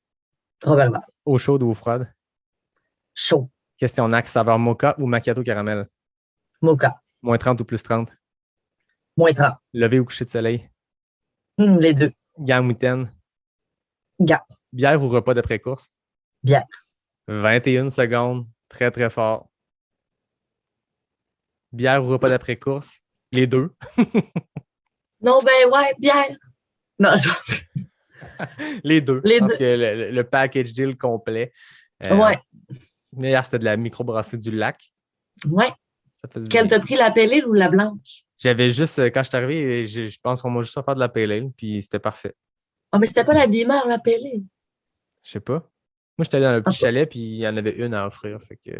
Roberval. Eau chaude ou eau froide? Chaud. Question NAC, saveur mocha ou macchiato caramel? Mocha. Moins 30 ou plus 30? Moins 30. Lever ou coucher de soleil? Les deux. Gants ou mitaine? Gants. Bière ou repas d'après-course? Bière. 21 secondes. Très, très fort. Bière ou repas d'après-course? Les deux. Non, bière. Non, Les deux. Les Je pense deux. que le package deal complet. Hier, c'était de la microbrasserie du lac. Ouais. Quelle t'a pris, la pale ale ou la blanche? J'avais juste, quand je suis arrivé, je pense qu'on m'a juste offert de la pale ale, puis c'était parfait. Ah, mais c'était pas la Beamer, la pale ale. Je sais pas. Moi, j'étais allé dans le petit chalet, puis il y en avait une à offrir. Fait que...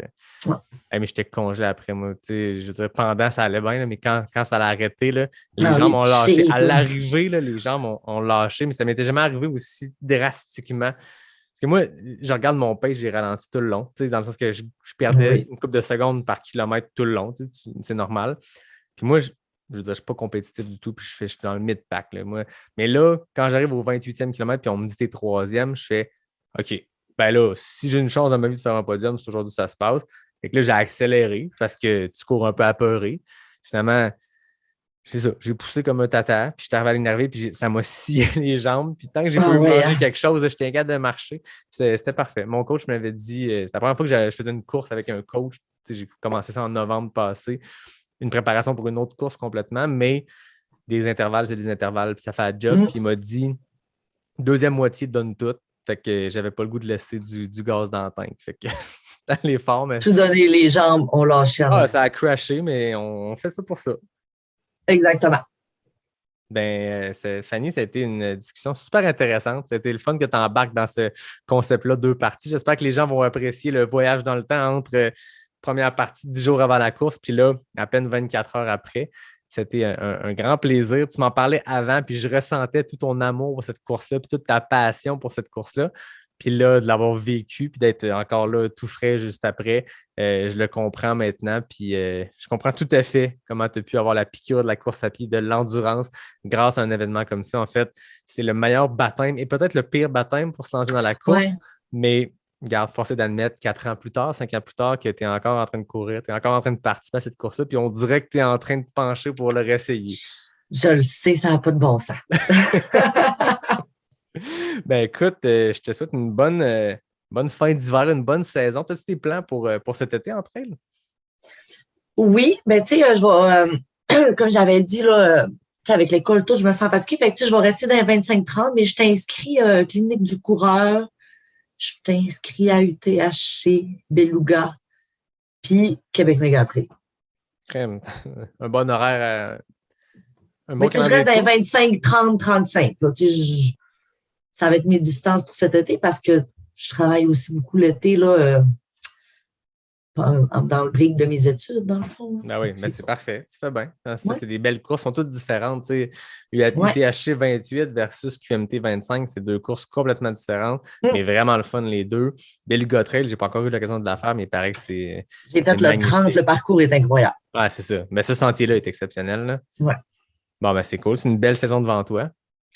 mais j'étais congelé après, moi. Je veux dire, pendant, ça allait bien, là, mais quand ça allait arrêter, là, les gens m'ont lâché. À l'arrivée, là, les gens m'ont lâché, mais ça m'était jamais arrivé aussi drastiquement. Parce que moi, je regarde mon pace, j'ai ralenti tout le long, dans le sens que je perdais une couple de secondes par kilomètre tout le long. C'est normal. Puis moi, je veux dire, je suis pas compétitif du tout, puis je suis dans le mid-pack, là, moi. Mais là, quand j'arrive au 28e kilomètre, puis on me dit t'es 3e, je fais OK, ben là, si j'ai une chance dans ma vie de faire un podium, c'est aujourd'hui que ça se passe. Fait que là, j'ai accéléré parce que tu cours un peu apeuré. Finalement, c'est ça, j'ai poussé comme un tata, puis j'étais arrivé à l'énerver, puis ça m'a scié les jambes. Puis tant que j'ai pu manger quelque chose, j'étais incapable de marcher. C'était parfait. Mon coach m'avait dit, c'est la première fois que je faisais une course avec un coach. J'ai commencé ça en novembre passé, une préparation pour une autre course complètement, mais des intervalles, c'est des intervalles, puis ça fait un job. Puis il m'a dit, deuxième moitié, donne tout. Fait que j'avais pas le goût de laisser du gaz dans la tank. Fait que dans les formes. Tout donner, les jambes, on lâchait. Ah, ça a crashé, mais on fait ça pour ça. Exactement. Ben, Fanny, ça a été une discussion super intéressante. C'était le fun que tu embarques dans ce concept-là, 2 parties. J'espère que les gens vont apprécier le voyage dans le temps entre première partie 10 jours avant la course, puis là, à peine 24 heures après. C'était un grand plaisir. Tu m'en parlais avant, puis je ressentais tout ton amour pour cette course-là, puis toute ta passion pour cette course-là. Puis là, de l'avoir vécu, puis d'être encore là tout frais juste après, je le comprends maintenant. Puis je comprends tout à fait comment tu as pu avoir la piqûre de la course à pied, de l'endurance grâce à un événement comme ça. En fait, c'est le meilleur baptême et peut-être le pire baptême pour se lancer dans la course. Ouais. Mais regarde, forcé d'admettre 4 ans plus tard, 5 ans plus tard, que tu es encore en train de courir, tu es encore en train de participer à cette course-là, puis on dirait que tu es en train de pencher pour le réessayer. Je le sais, ça n'a pas de bon sens. Ben écoute, je te souhaite une bonne fin d'hiver, une bonne saison. As-tu des plans pour cet été entre elles? Oui, ben tu sais, je vais, comme j'avais dit, là, avec l'école, tout, je me sens fatiguée. Fait que je vais rester dans les 25-30, mais je t'ai inscrit Clinique du coureur. Je t'inscris à UTHC, Beluga, puis Québec Mégatré. Un bon horaire. Mais je reste dans les 25, 30, 35. Là, ça va être mes distances pour cet été parce que je travaille aussi beaucoup l'été là, dans le break de mes études, dans le fond. Ben oui, mais c'est parfait. Tu fais bien. En fait, c'est des belles courses, elles sont toutes différentes. UTHC 28 versus QMT 25, c'est 2 courses complètement différentes, mais vraiment le fun, les deux. Beluga Trail, je n'ai pas encore eu l'occasion de la faire, mais il paraît que c'est. J'ai fait le 30, le parcours est incroyable. Ouais, c'est ça. Mais ce sentier-là est exceptionnel. Là. Ouais. Bon, ben c'est cool. C'est une belle saison devant toi.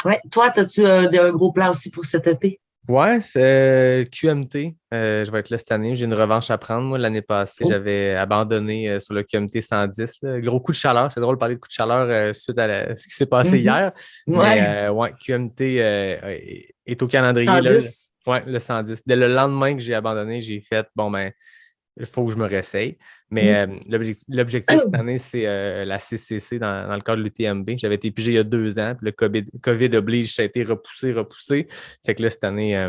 Oui. Toi, as-tu un gros plan aussi pour cet été? Ouais, c'est QMT. Je vais être là cette année. J'ai une revanche à prendre. Moi, l'année passée, j'avais abandonné sur le QMT 110. Là. Gros coup de chaleur. C'est drôle de parler de coup de chaleur suite à ce qui s'est passé hier. Mais QMT est au calendrier. 110? Là, le 110. Dès le lendemain que j'ai abandonné, j'ai fait, bon, ben, il faut que je me réessaye. Mais l'objectif cette année, c'est la CCC dans le cadre de l'UTMB. J'avais été pigé il y a 2 ans, puis le COVID oblige, ça a été repoussé. Fait que là, cette année,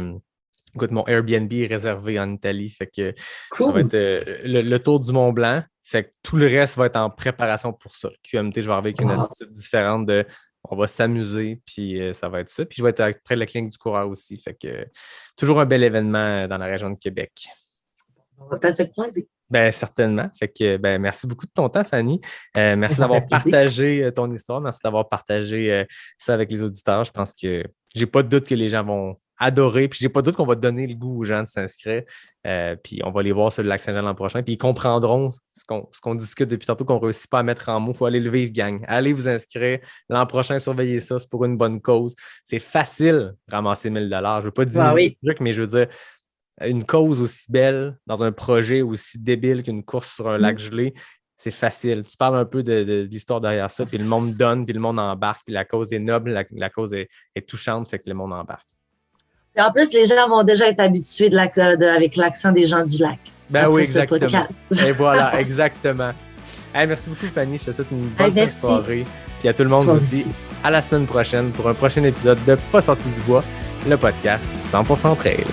écoute, mon Airbnb est réservé en Italie. Fait que ça va être le tour du Mont Blanc. Fait que tout le reste va être en préparation pour ça. Le QMT, je vais arriver avec une attitude différente de on va s'amuser, puis ça va être ça. Puis je vais être près de la clinique du coureur aussi. Fait que toujours un bel événement dans la région de Québec. On va peut-être se croiser. Ben, certainement. Fait que, merci beaucoup de ton temps, Fanny. Merci d'avoir partagé ton histoire. Merci d'avoir partagé ça avec les auditeurs. Je pense que j'ai pas de doute que les gens vont adorer. Puis j'ai pas de doute qu'on va donner le goût aux gens de s'inscrire. Puis on va les voir sur le Lac-Saint-Jean l'an prochain. Puis ils comprendront ce qu'on discute depuis tantôt, qu'on ne réussit pas à mettre en mots. Il faut aller le vivre, gang. Allez vous inscrire. L'an prochain, surveillez ça. C'est pour une bonne cause. C'est facile de ramasser 1 000 $. Je ne veux pas dire le truc, mais je veux dire, une cause aussi belle dans un projet aussi débile qu'une course sur un lac gelé, c'est facile. Tu parles un peu de l'histoire derrière ça, puis le monde donne, puis le monde embarque, puis la cause est noble, la cause est touchante, fait que le monde embarque. Et en plus, les gens vont déjà être habitués avec l'accent des gens du lac. Ben oui, exactement. Et voilà, exactement. Hey, merci beaucoup, Fanny. Je te souhaite une bonne soirée. Puis à tout le monde, je vous dis à la semaine prochaine pour un prochain épisode de Pas sorti du bois, le podcast 100% Trail.